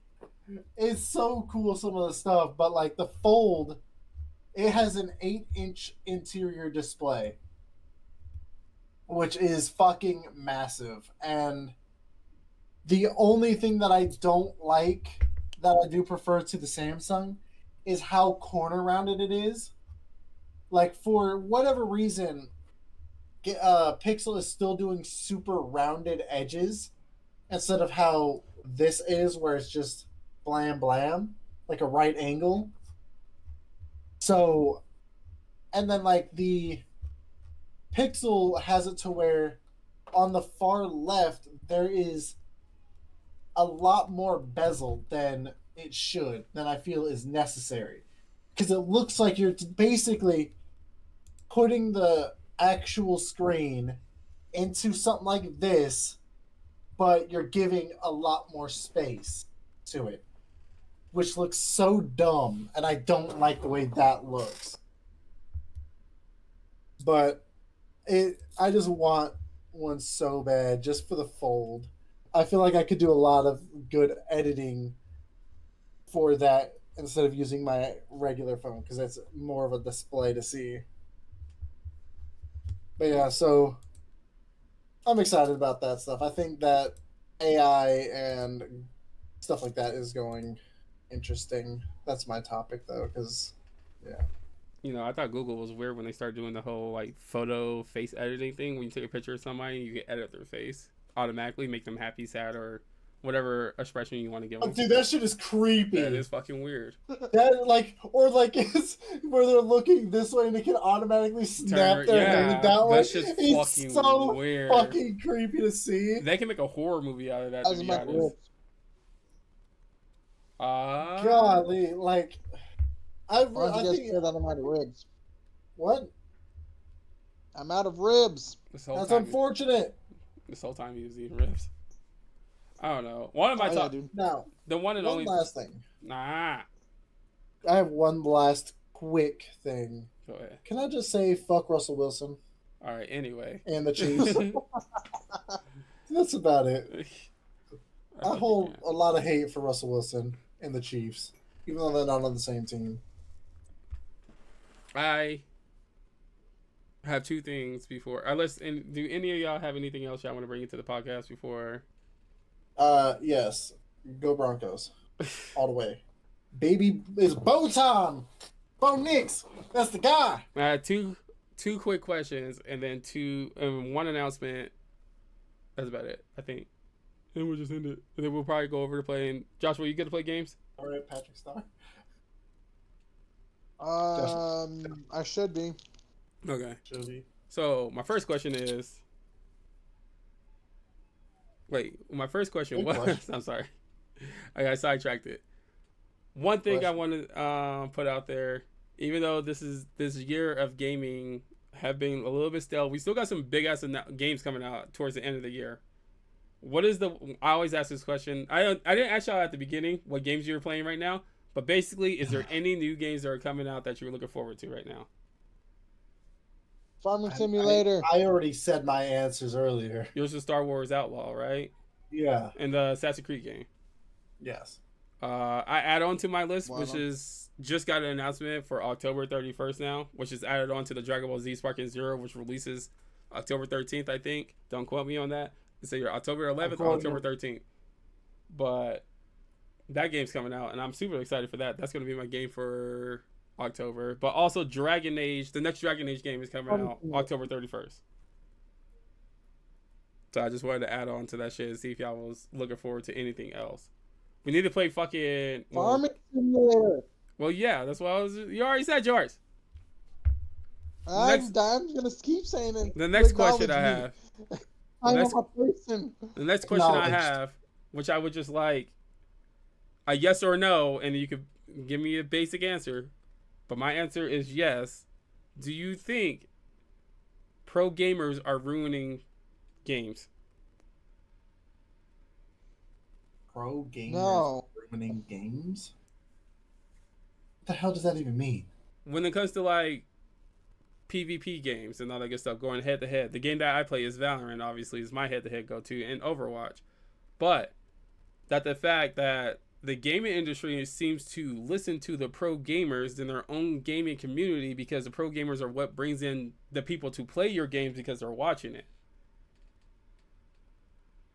so cool, some of the stuff, but like the Fold, it has an 8-inch interior display, which is fucking massive. And the only thing that I don't like, that I do prefer to the Samsung, is how corner rounded it is. Like for whatever reason, Pixel is still doing super rounded edges instead of how this is, where it's just blam blam, like a right angle. So, and then like the Pixel has it to where on the far left there is a lot more bezel than it should, than I feel is necessary, because it looks like you're basically putting the actual screen into something like this, but you're giving a lot more space to it, which looks so dumb, and I don't like the way that looks. But I just want one so bad just for the Fold. I feel like I could do a lot of good editing for that instead of using my regular phone, because that's more of a display to see. But yeah, so I'm excited about that stuff. I think that AI and stuff like that is going interesting. That's my topic though, because yeah. You know, I thought Google was weird when they started doing the whole like photo face editing thing. When you take a picture of somebody, you can edit their face automatically, make them happy, sad, or whatever expression you want to give them. Dude, that shit is creepy. That is fucking weird. That like, or like it's where they're looking this way and it can automatically snap their head that way. That's just fucking so weird. Fucking creepy to see. They can make a horror movie out of that. To be honest. Golly, like I think that I'm out of ribs. What? I'm out of ribs. That's unfortunate. This whole time he was eating ribs. I don't know. One of my top. Now, the one and only last thing. Nah. I have one last quick thing. Go ahead. Can I just say fuck Russell Wilson? All right. Anyway. And the Chiefs. That's about it. I hold a lot of hate for Russell Wilson and the Chiefs, even though they're not on the same team. I have two things before. Do any of y'all have anything else y'all want to bring into the podcast before? Yes. Go Broncos. All the way. Baby is Bo time. Bo Nix. That's the guy. I had two quick questions and then one announcement. That's about it, I think. And we'll just end it. And then we'll probably go over to playing. Joshua, you get to play games? All right, Patrick Star. I should be. Okay. Should be. So my first question is. Wait, my first question was. I'm sorry, I got sidetracked. One thing I want to put out there, even though this year of gaming have been a little bit stale, we still got some big ass games coming out towards the end of the year. what is the? I always ask this question. I didn't ask y'all at the beginning what games you were playing right now, but basically, is there any new games that are coming out that you're looking forward to right now? Farming Simulator. I already said my answers earlier. Yours is Star Wars Outlaw, right? Yeah. And the Assassin's Creed game. Yes. I add on to my list, Wow. which is just got an announcement for October 31st now, which is added on to the Dragon Ball Z Sparking Zero, which releases October 13th, I think. Don't quote me on that. It's either October 11th or October 13th. But that game's coming out, and I'm super excited for that. That's going to be my game for October. But also Dragon Age, the next Dragon Age game is coming out October 31st. So I just wanted to add on to that shit and see if y'all was looking forward to anything else. We need to play fucking Farming Simulator. Well, yeah, that's what I was. You already said yours. I'm gonna keep saying it. The next question I have. I'm next- a person. The next question I Acknowledged. have, which I would just like a yes or no, and you could give me a basic answer. But my answer is yes. Do you think pro gamers are ruining games? Pro gamers No. ruining games? What the hell does that even mean? When it comes to like PvP games and all that good stuff, going head to head. The game that I play is Valorant, obviously, is my head to head go to, and Overwatch. But that the fact that the gaming industry seems to listen to the pro gamers in their own gaming community, because the pro gamers are what brings in the people to play your games because they're watching it.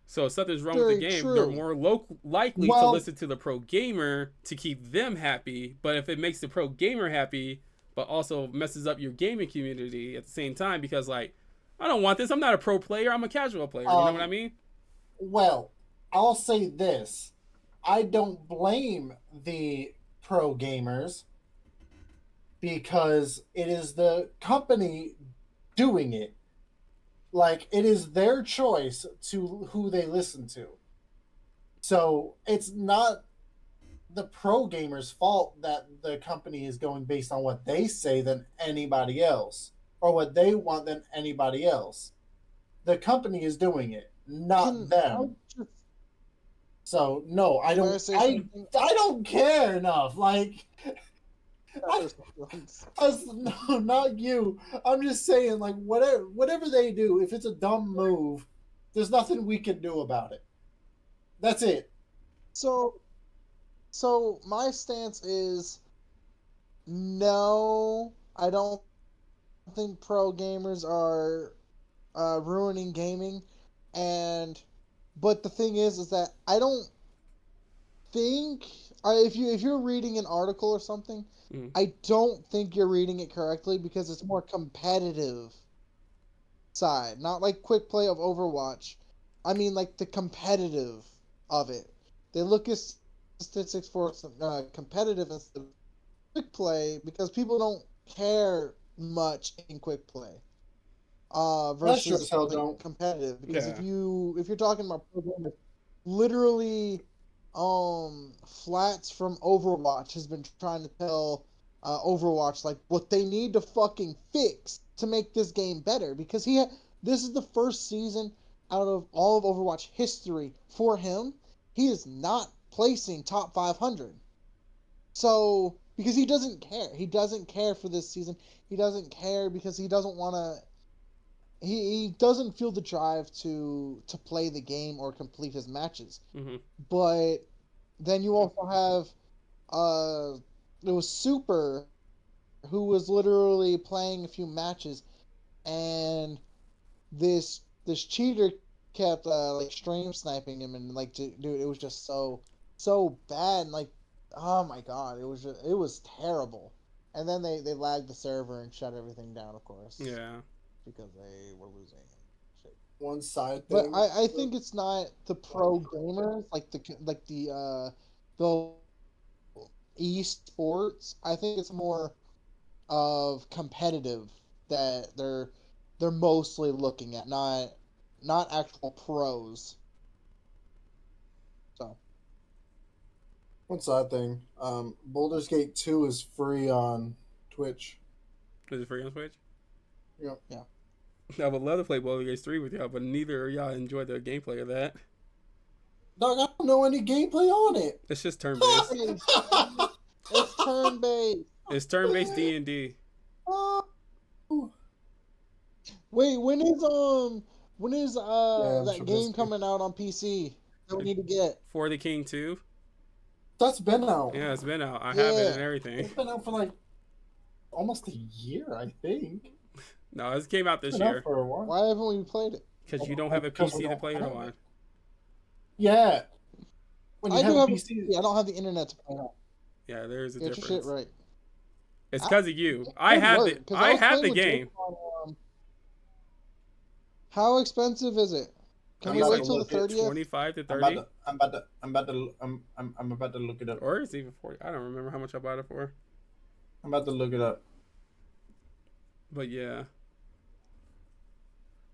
So if something's wrong with the Very game, true. they're more likely to Well- listen to the pro gamer to keep them happy. But if it makes the pro gamer happy, but also messes up your gaming community at the same time, because like, I don't want this. I'm not a pro player. I'm a casual player. You know what I mean? Well, I'll say this. I don't blame the pro gamers because it is the company doing it. Like, it is their choice to who they listen to. So it's not the pro gamers' fault that the company is going based on what they say than anybody else, or what they want than anybody else. The company is doing it, not Can them. I just- So no, I Can I don't. say I something? I don't care enough. Like, us, no, not you. I'm just saying, like, whatever they do, if it's a dumb move, there's nothing we can do about it. That's it. So my stance is no. I don't think pro gamers are ruining gaming, but the thing is that I don't think if you're reading an article or something, Mhm. I don't think you're reading it correctly, because it's more competitive side, not like quick play of Overwatch. I mean, like the competitive of it. They look at statistics for competitive instead of quick play, because people don't care much in quick play. That sure Versus as hell like, don't. competitive, because Yeah. if you're talking about programmers, literally, Flats from Overwatch has been trying to tell Overwatch like what they need to fucking fix to make this game better, because this is the first season out of all of Overwatch history for him. He is not placing top 500. So, because he doesn't care. He doesn't care for this season. He doesn't care because he doesn't want to. He doesn't feel the drive to play the game or complete his matches. Mm-hmm. But then you also have it was Super, who was literally playing a few matches, and this cheater kept like stream sniping him, and like dude, it was just so bad, and like, oh my god, it was terrible. And then they lagged the server and shut everything down, of course. Yeah. Because they were losing. One side But thing. I think it's not the pro gamers, like the esports. I think it's more of competitive that they're mostly looking at, not actual pros. So One side thing. Baldur's Gate 2 is free on Twitch. Is it free on Switch? Yep. Yeah. I would love to play Baldur's Gate 3 with y'all, but neither of y'all enjoyed the gameplay of that. Dog, I don't know any gameplay on it. It's just turn based. It's turn based. It's turn based D&D. Oh. Wait, when is I'm that sure game this- coming out on PC that we need to get? For the King 2. That's been out. Yeah, it's been out. I have Yeah. it and everything. It's been out for like almost a year, I think. No, it came out this It's been out year for a while. Why haven't we played it? because you don't have a Because we PC to don't play it have on. it. Yeah. When you I have do a have. PC, Yeah, I don't have the internet to play it. Yeah, there's a Get your difference. shit right. It's because of you. It I could have work, the 'cause I was have playing the with Jake game. on, how expensive is it? Can I'm we about wait to till the look at 30th? 25 to I'm about 30, to, I'm about to, I'm about to, I'm about to look it up. or it's even 40. I don't remember how much I bought it for. I'm about to look it up. But yeah,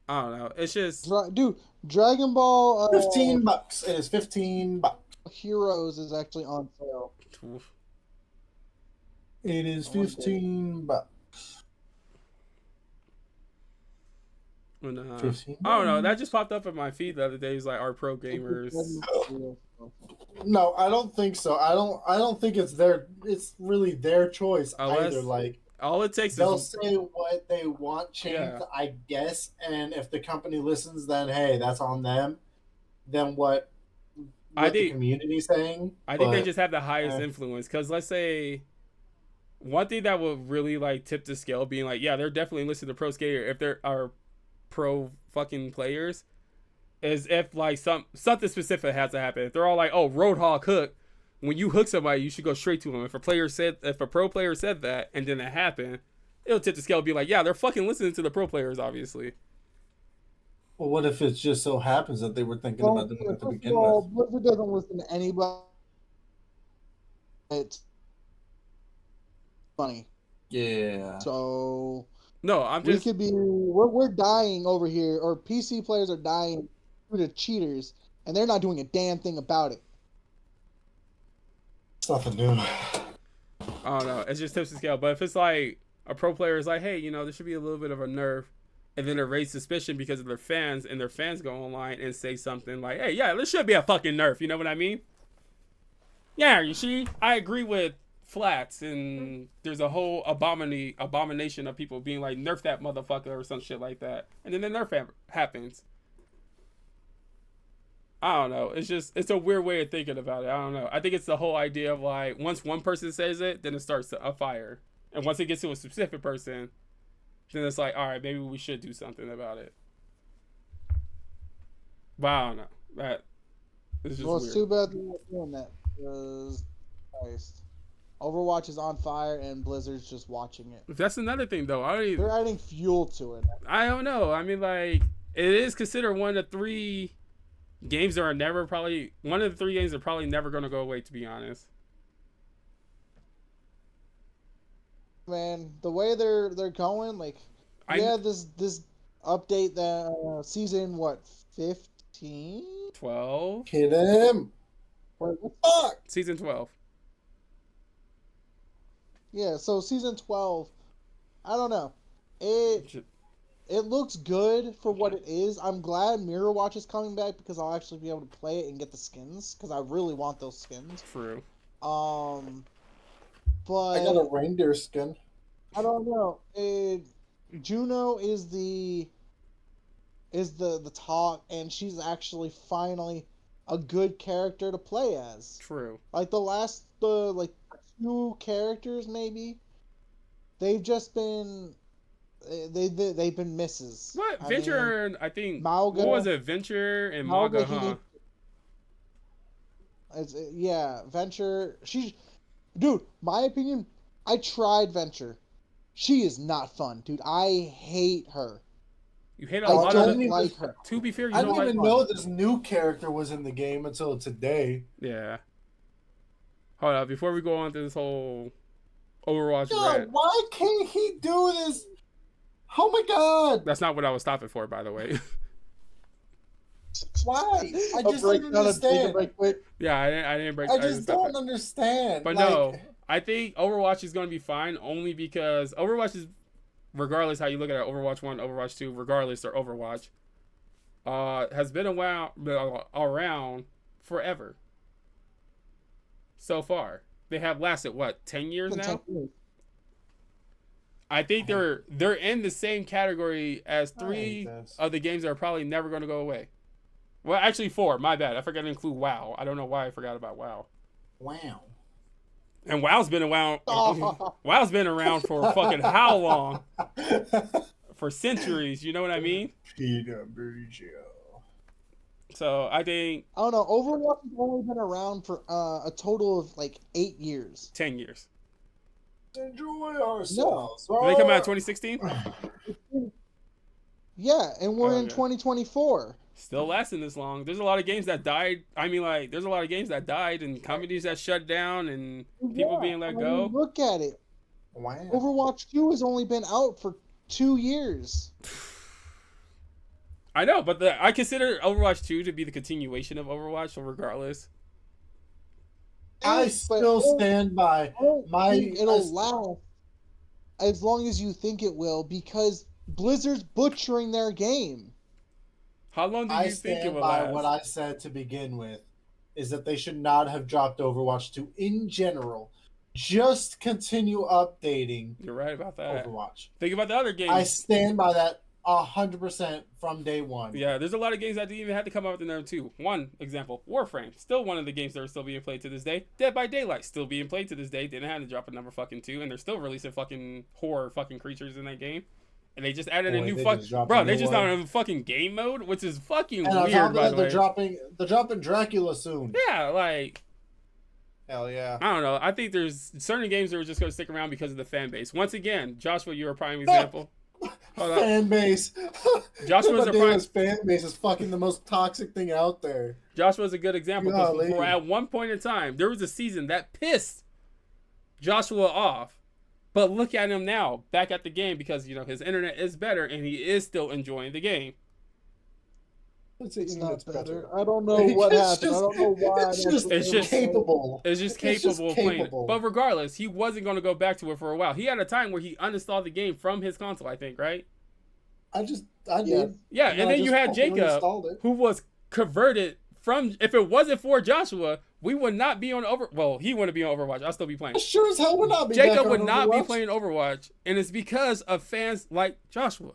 I don't know. It's just Dude, Dragon Ball $15. It is $15. Heroes is actually on sale. It is I want $15. when, 15. I don't know. That just popped up in my feed the other day. It's like our pro gamers. No, I don't think so. I don't think it's their. It's really their choice Unless- either. Like All it takes they'll is say what they want changed, Yeah. I guess, and if the company listens, then hey, that's on them. Then what I the think- community's saying. I think they but- just have the highest eh. influence. Because let's say one thing that would really like tip the scale, being like, yeah, they're definitely listening to pro skater if there are pro fucking players, is if like something specific has to happen. If they're all like, oh, Roadhog hook, when you hook somebody, you should go straight to them. If a pro player said that and then it happened, it'll tip the scale and be like, yeah, they're fucking listening to the pro players, obviously. Well, what if it just so happens that they were thinking about doing it to First begin of all, with? Blizzard doesn't listen to anybody. It's funny. Yeah. So No, I'm we just could be we're dying over here, or PC players are dying due to cheaters, and they're not doing a damn thing about it. It's nothing new. I don't know. It's just tips the scale. But if it's like a pro player is like, hey, you know, there should be a little bit of a nerf, and then it raised suspicion because of their fans, and their fans go online and say something like, hey, yeah, there should be a fucking nerf. You know what I mean? Yeah, you see, I agree with Flats, and there's a whole abomination of people being like, nerf that motherfucker or some shit like that, and then the nerf happens. I don't know. It's a weird way of thinking about it. I don't know. I think it's the whole idea of like, once one person says it, then it starts a fire. And once it gets to a specific person, then it's like, all right, maybe we should do something about it. But I don't know. That is just Well, weird. it's too bad they're not doing that, because Christ. Overwatch is on fire and Blizzard's just watching it. That's another thing, though. They're adding fuel to it. I don't know. I mean, like, it is considered one of the 3 games that are never probably... One of the 3 games that are probably never going to go away, to be honest. Man, the way they're going, like, this update that season 15? 12? Hit him. Wait, Fuck. Season 12. yeah, so season 12. I don't know. It looks good for what it is. I'm glad Mirror Watch is coming back because I'll actually be able to play it and get the skins because I really want those skins. True. But I got a reindeer skin. I don't know. Juno is the talk, and she's actually finally a good character to play as. True. Like the 2 characters maybe, they've just been they've been misses. What? I Venture, mean, I think... Mauga- what was it? Venture and Maga, huh? Yeah, Venture. Dude, my opinion. I tried Venture. She is not fun, dude. I hate her. You hate a I lot of... don't even- like her. To be fair, you I don't didn't like... even know this new character was in the game until today. Yeah. Hold up, before we go on to this whole Overwatch God, rant. why can't he do this? Oh my god! That's not what I was stopping for, by the way. Why? I A just don't breakdown of understand. Break quick. Yeah, I didn't break... I didn't just stop don't it. understand. But Like, no, I think Overwatch is going to be fine only because Overwatch is, regardless how you look at it, Overwatch 1, Overwatch 2, regardless, they're Overwatch, has been around forever. So far, they have lasted what 10 years Been 10 now. years. I think they're in the same category as I hate three this. of the games that are probably never going to go away. Well, actually, 4. My bad. I forgot to include WoW. I don't know why I forgot about WoW. Wow. And WoW's been around. Oh. WoW's been around for fucking how long? For centuries. You know what I mean? Peanut butter Joe. So I think I don't know. Overwatch has only been around for a total of like 8 years. 10 years. Enjoy ourselves. Did they come out in 2016? Yeah, and we're in Okay. 2024. Still lasting this long. There's a lot of games that died. I mean, like, there's a lot of games that died and companies that shut down and people being let I mean, go. look at it. Wow. Overwatch 2 has only been out for 2 years. I know, but I consider Overwatch 2 to be the continuation of Overwatch, so regardless. I But still stand by I don't my. think it'll last as long as you think it will, because Blizzard's butchering their game. How long do you I think it stand will by last? what I said to begin with, is that they should not have dropped Overwatch 2 in general. Just continue updating You're right about that. Overwatch. Think about the other games. I stand by that 100% from day one. Yeah, there's a lot of games that didn't even have to come out with number 2. One example, Warframe, still one of the games that are still being played to this day. Dead by Daylight, still being played to this day. Didn't have to drop a number fucking 2, and they're still releasing fucking horror fucking creatures in that game. And they just added a Boy, new they fuck, just dropped bro. a They new just one. added a fucking game mode, which is fucking And on weird. top of By that, the way, they're dropping Dracula soon. yeah, like Hell yeah. I don't know. I think there's certain games that are just going to stick around because of the fan base. Once again, Joshua, you're a prime example. Hold on. Fan base. Joshua's a prime. Davis fan base is fucking the most toxic thing out there. Joshua's a good example because Golly. at one point in time, there was a season that pissed Joshua off. But look at him now, back at the game because, you know, his internet is better and he is still enjoying the game. It's not better. I don't know what It's happened. I don't know why. It's just capable. It's just It's capable just of playing it. capable. But regardless, he wasn't going to go back to it for a while. He had a time where he uninstalled the game from his console, I think, right? I did. Yeah, And and I then you just had fucking Jacob, uninstalled it. who was converted from. If it wasn't for Joshua, we would not be on Well, he wouldn't be on Overwatch. I'll still be playing. I sure as hell would not be. back Jacob on would not be Overwatch. playing Overwatch, and it's because of fans like Joshua.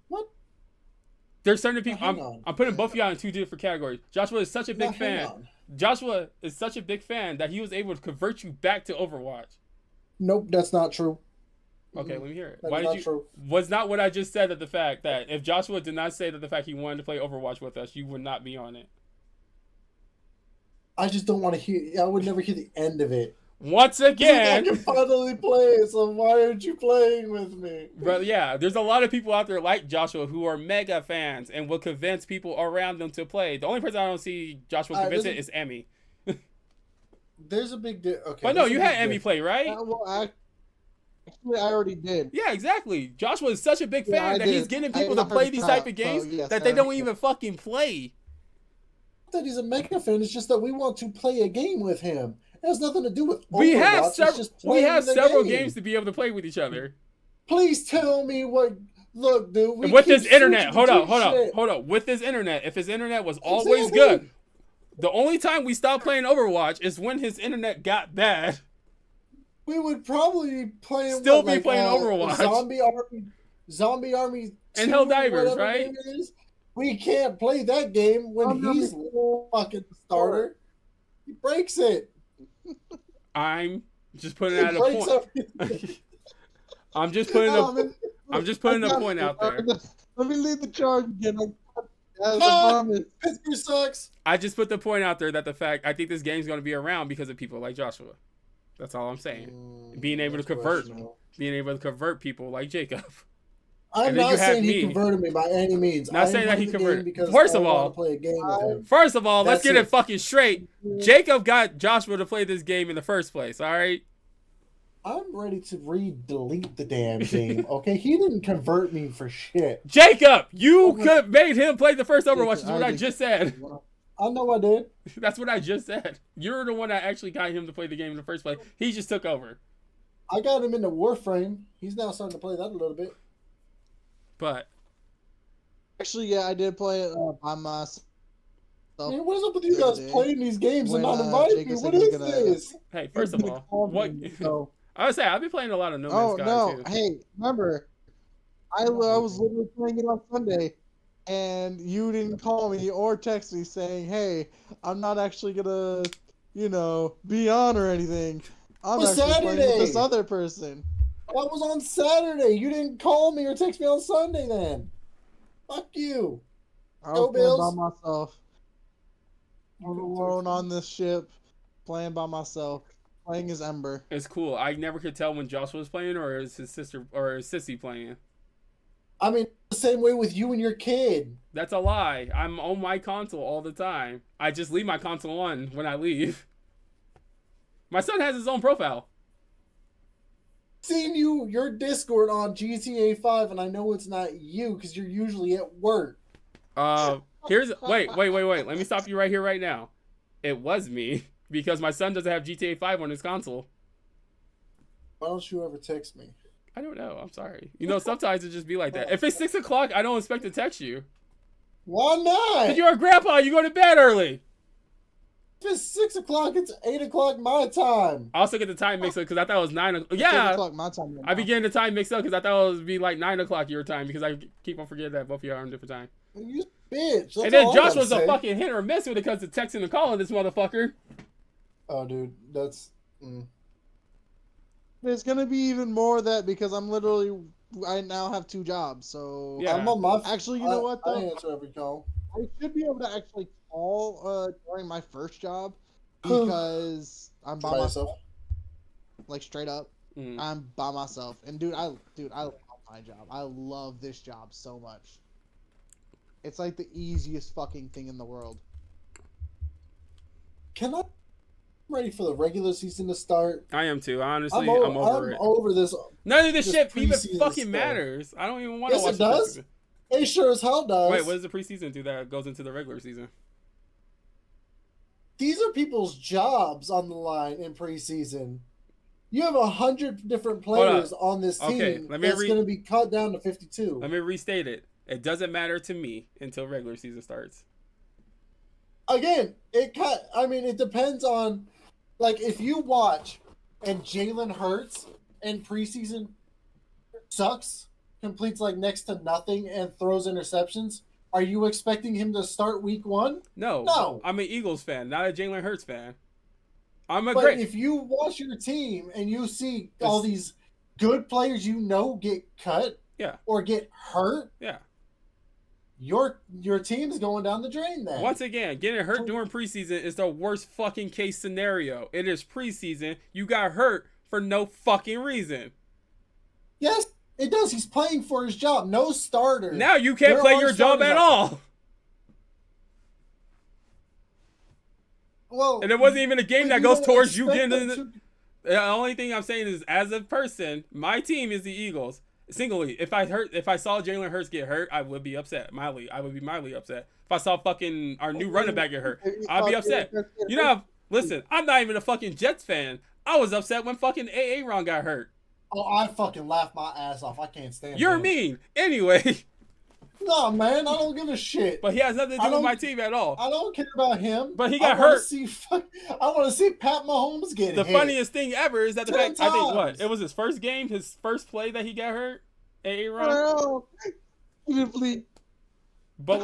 What? There's certain people. Hang on. I'm putting both of y'all in 2 different categories. Joshua is such a big Now, hang fan. on. Joshua is such a big fan that he was able to convert you back to Overwatch. Nope, that's not true. Okay, let me hear it. That's Why not did you? true. Was not what I just said that the fact that if Joshua did not say that the fact he wanted to play Overwatch with us, you would not be on it. I just don't want to hear. I would never hear the end of it. Once I again, can finally play, so why aren't you playing with me? but yeah, there's a lot of people out there like Joshua who are mega fans and will convince people around them to play. The only person I don't see Joshua convincing is Emmy. There's a big okay. But no, there's a you big had Emmy play, right? Actually, I already did. Yeah, exactly. Joshua is such a big Yeah, fan I that he's did. getting I people to never play these tried, type of games so yes, that I they don't already even fucking play. That he's a mega fan. It's just that we want to play a game with him. It has nothing to do with We Overwatch, have it's several. just We playing have the several game. games to be able to play with each other. Please tell me what. Look, dude. We With keep this internet, switching hold between up. shit. With his internet, if his internet was always Exactly. good, the only time we stopped playing Overwatch is when his internet got bad. We would probably be playing. Still be playing Overwatch. Zombie Army, And 2, Helldivers, whatever right? game it is. We can't play that game when he's fucking starter. He breaks it. I'm just putting He out a breaks point. everything. I'm just putting I'm just putting a point out there. Let me lead the charge again. As a Ah! promise. Pittsburgh sucks. I just put the point out there that the fact I think this game's going to be around because of people like Joshua. That's all I'm saying. Being able to That's convert, questionable. being able to convert people like Jacob. I'm And then you not have saying me. he converted me by any means. Not I am saying that he playing the game converted. because First I of want all- to play a game with him. First of all, let's That's get it it. fucking straight. Jacob got Joshua to play this game in the first place. All right. I'm ready to delete the damn game. Okay, he didn't convert me for shit. Jacob, you could made him play the first Overwatch. Is what I just said. I know I did. That's what I just said. You're the one that actually got him to play the game in the first place. He just took over. I got him into Warframe. He's now starting to play that a little bit. But Actually, yeah, I did play it by myself. Man, what is up with you guys playing these games and not inviting me? What is this? Hey, first of all, what? I would say I've been playing a lot of No Man's Sky too. Hey, remember, I was literally playing it on Sunday, and you didn't call me or text me saying, "Hey, I'm not actually gonna, be on or anything. I'm actually playing with this other person." That was on Saturday. You didn't call me or text me on Sunday then. Fuck you. I was playing by myself. I was alone on this ship, playing by myself, playing as Ember. It's cool. I never could tell when Joshua was playing or is his sister or his sissy playing. I mean, the same way with you and your kid. That's a lie. I'm on my console all the time. I just leave my console on when I leave. My son has his own profile. Seen your Discord on GTA 5, and I know it's not you because you're usually at work. Wait. Let me stop you right here, right now. It was me because my son doesn't have GTA 5 on his console. Why don't you ever text me? I don't know. I'm sorry. Sometimes it just be like that. If it's 6 o'clock, I don't expect to text you. Why not? Because you're a grandpa. You go to bed early. If it's 6 o'clock, it's 8 o'clock my time. I also get the time mixed up because I thought it was 9 o'clock. Yeah. 8 o'clock my time. I be getting the time mixed up because I thought it would be like 9 o'clock your time because I keep on forgetting that both of you are on different time. You bitch. And then Josh was a fucking hit or miss when it comes to texting and calling this motherfucker. Oh, dude. That's... There's gonna be even more of that because I now have 2 jobs, so... Yeah. I'm on my... Actually, you know what, though? I answer every call. I should be able to actually call during my first job because I'm by myself. Like, straight up. I'm by myself. And, dude, I love my job. I love this job so much. It's like the easiest fucking thing in the world. I'm ready for the regular season to start. I am too. Honestly, I'm over it. I'm over this. None of this shit even fucking matters. I don't even want to watch it does. It sure as hell does. Wait, what does the preseason do that goes into the regular season? These are people's jobs on the line in preseason. You have 100 different players on this team that's going to be cut down to 52. Let me restate it. It doesn't matter to me until regular season starts. Again, it depends on, like, if you watch and Jalen Hurts in preseason sucks, completes like next to nothing, and throws interceptions, are you expecting him to start week 1? No. I'm an Eagles fan, not a Jalen Hurts fan. But if you watch your team and you see all these good players get cut or get hurt, your team's going down the drain then. Once again, getting hurt during preseason is the worst fucking case scenario. It is preseason. You got hurt for no fucking reason. Yes, it does. He's playing for his job. No starter. Now you can't play your job at all. Well, and it wasn't even a game that goes towards you getting the only thing I'm saying is, as a person, my team is the Eagles. Singly, if I saw Jalen Hurts get hurt, I would be upset. I would be mildly upset. If I saw fucking our new running back get hurt, I'd be upset. Listen, I'm not even a fucking Jets fan. I was upset when fucking Aaron got hurt. Oh, I fucking laughed my ass off. I can't stand it. You're mean. Anyway. No, man, I don't give a shit. But he has nothing to do with my team at all. I don't care about him. But he got hurt. I want to see Pat Mahomes get hit. The funniest thing ever is that the fact, I think, it was his first game, his first play that he got hurt? Aaron? But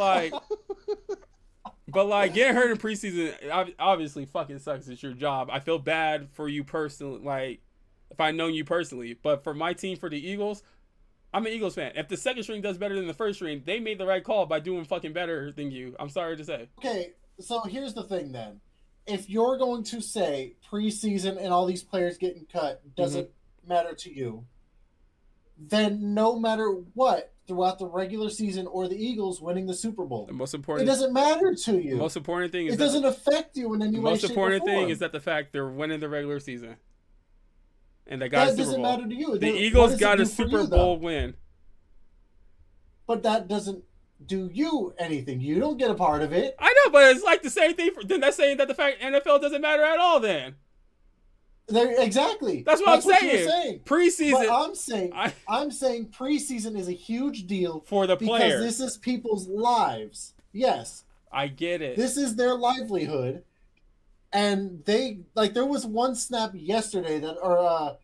getting hurt in preseason obviously fucking sucks. It's your job. I feel bad for you personally, like, if I known you personally. But for my team, for the Eagles, I'm an Eagles fan. If the second string does better than the first string, they made the right call by doing fucking better than you. I'm sorry to say. Okay, so here's the thing then. If you're going to say preseason and all these players getting cut doesn't matter to you, then no matter what, throughout the regular season or the Eagles winning the Super Bowl, the most important, it doesn't matter to you. The most important thing is it doesn't affect you in any way, shape, or form. The most important thing is that the fact they're winning the regular season. And they got a Super Bowl. That doesn't matter to you. The Eagles got a Super Bowl win. But that doesn't do you anything. You don't get a part of it. I know, but it's like the same thing. Then that's saying that the fact NFL doesn't matter at all then. Exactly. That's what I'm saying. Preseason. But I'm saying preseason is a huge deal for the player. Because this is people's lives. Yes. I get it. This is their livelihood. And they like there was one snap yesterday that or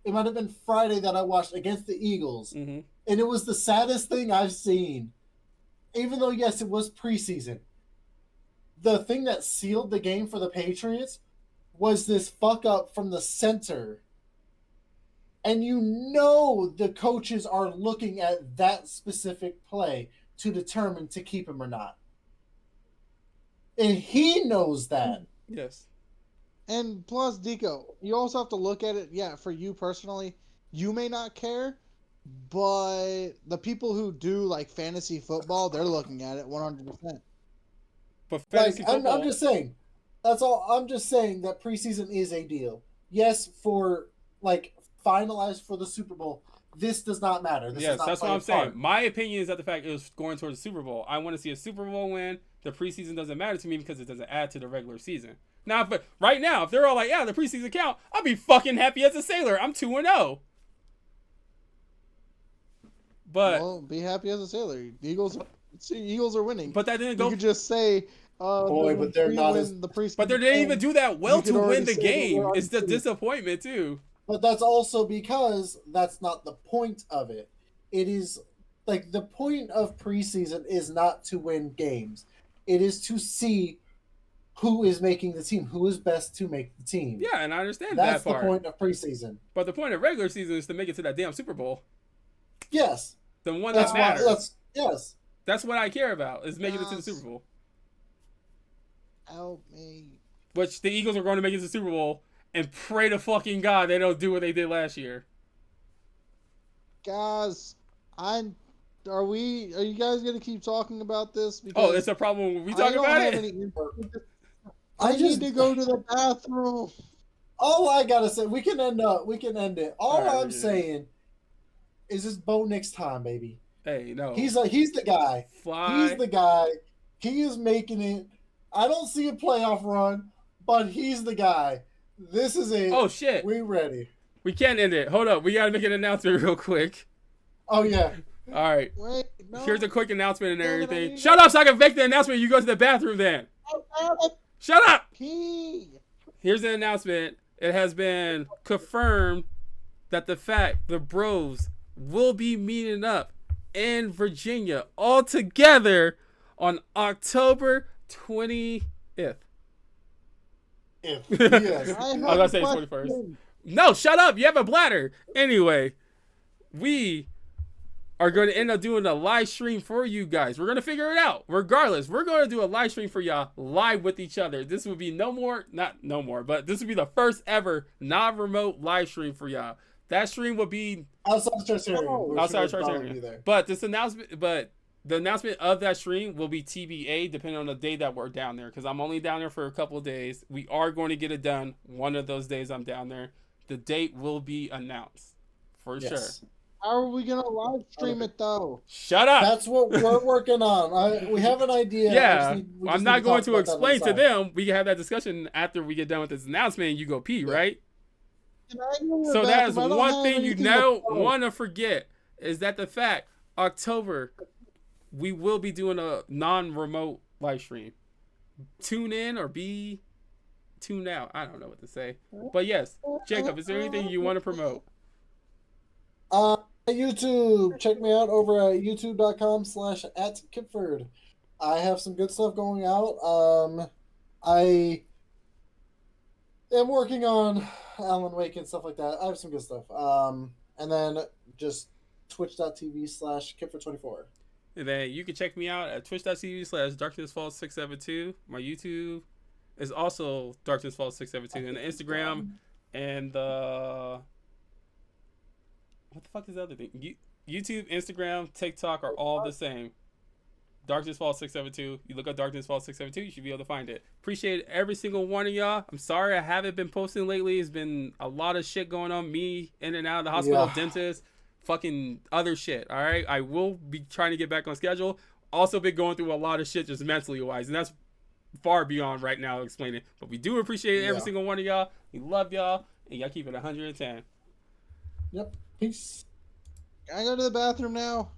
it might have been Friday that I watched against the Eagles. Mm-hmm. And it was the saddest thing I've seen. Even though yes, it was preseason. The thing that sealed the game for the Patriots was this fuck up from the center. And you know the coaches are looking at that specific play to determine to keep him or not. And he knows that. Yes. And plus, Deco, you also have to look at it. Yeah, for you personally, you may not care, but the people who do like fantasy football, they're looking at it 100%. But fantasy Like, football, I'm just saying. That's all. I'm just saying that preseason is a deal. Yes, for like finalized for the Super Bowl, this does not matter. This yes, does not that's play what a I'm saying. part. My opinion is that the fact it was going towards the Super Bowl. I want to see a Super Bowl win. The preseason doesn't matter to me because it doesn't add to the regular season. Now, but right now, if they're all like, yeah, the preseason count, I'll be fucking happy as a sailor. I'm 2-0. But Well, be happy as a sailor. Eagles are winning. but that didn't You go. could just say, Boy, but they're not as- the preseason. But they didn't even do that well You could to win already the say that game. we're It's the undefeated. disappointment too. But that's also because that's not the point of it. It is like the point of preseason is not to win games. It is to see who is making the team, who is best to make the team. Yeah, and I understand That's that the part. point of preseason. But the point of regular season is to make it to that damn Super Bowl. Yes. The one That's that why matters. yes. That's what I care about, is making it to the Yes. Super Bowl. Help me. Which the Eagles are going to make it to the Super Bowl and pray to fucking God they don't do what they did last year. Guys, are you guys gonna keep talking about this? Oh, it's a problem when we talk about it? I I just need to go to the bathroom. all I gotta say, we can end it. All All right, I'm yeah. saying is this Bo Nix time, baby. Hey, no. He's the guy. Fly. He's the guy. He is making it. I don't see a playoff run, but he's the guy. This is it. Oh, shit. We ready. We can't end it. Hold up. We got to make an announcement real quick. Oh yeah. All right. Wait, no. Here's a quick announcement and Damn it, I everything. need Shut up so I can make the announcement. You go to the bathroom then. Shut up. Pee. Here's an announcement. It has been confirmed that the bros will be meeting up in Virginia all together on October 20th. If yes. I was gonna say 21st. No, shut up. You have a bladder. Anyway, we are going to end up doing a live stream for you guys. We're going to figure it out. Regardless, we're going to do a live stream for y'all live with each other. This will be but this will be the first ever non-remote live stream for y'all. That stream will be Outside of Chartarian. Oh, outside of Probably be Chartarian. there. But the announcement of that stream will be TBA depending on the day that we're down there. Because I'm only down there for a couple of days. We are going to get it done one of those days I'm down there. The date will be announced for sure. How are we gonna live stream it though? Shut up. That's what we're working on. We have an idea. Yeah, we I'm just not need going talk to about that on explain the to side. them. We can have that discussion after we get done with this announcement and you go pee, right? Can I go to the So that is bathroom? I don't one have thing you anything don't to post. want to forget is that the fact October we will be doing a non-remote live stream. Tune in or be tuned out. I don't know what to say. But yes, Jacob, is there anything you want to promote? YouTube. Check me out over at youtube.com/@Kipford. I have some good stuff going out. I am working on Alan Wake and stuff like that. I have some good stuff. And then just twitch.tv/Kipford24. And then you can check me out at twitch.tv/DarknessFalls672. My YouTube is also DarknessFalls672. And the Instagram and the... What the fuck is the other thing? YouTube, Instagram, TikTok are all the same. DarknessFalls672. You look up DarknessFalls672, you should be able to find it. Appreciate every single one of y'all. I'm sorry I haven't been posting lately. It's been a lot of shit going on. Me in and out of the hospital, dentist, fucking other shit. All right, I will be trying to get back on schedule. Also been going through a lot of shit just mentally wise, and that's far beyond right now explaining. But we do appreciate every single one of y'all. We love y'all, and y'all keep it 110. Yep. Peace. Can I go to the bathroom now?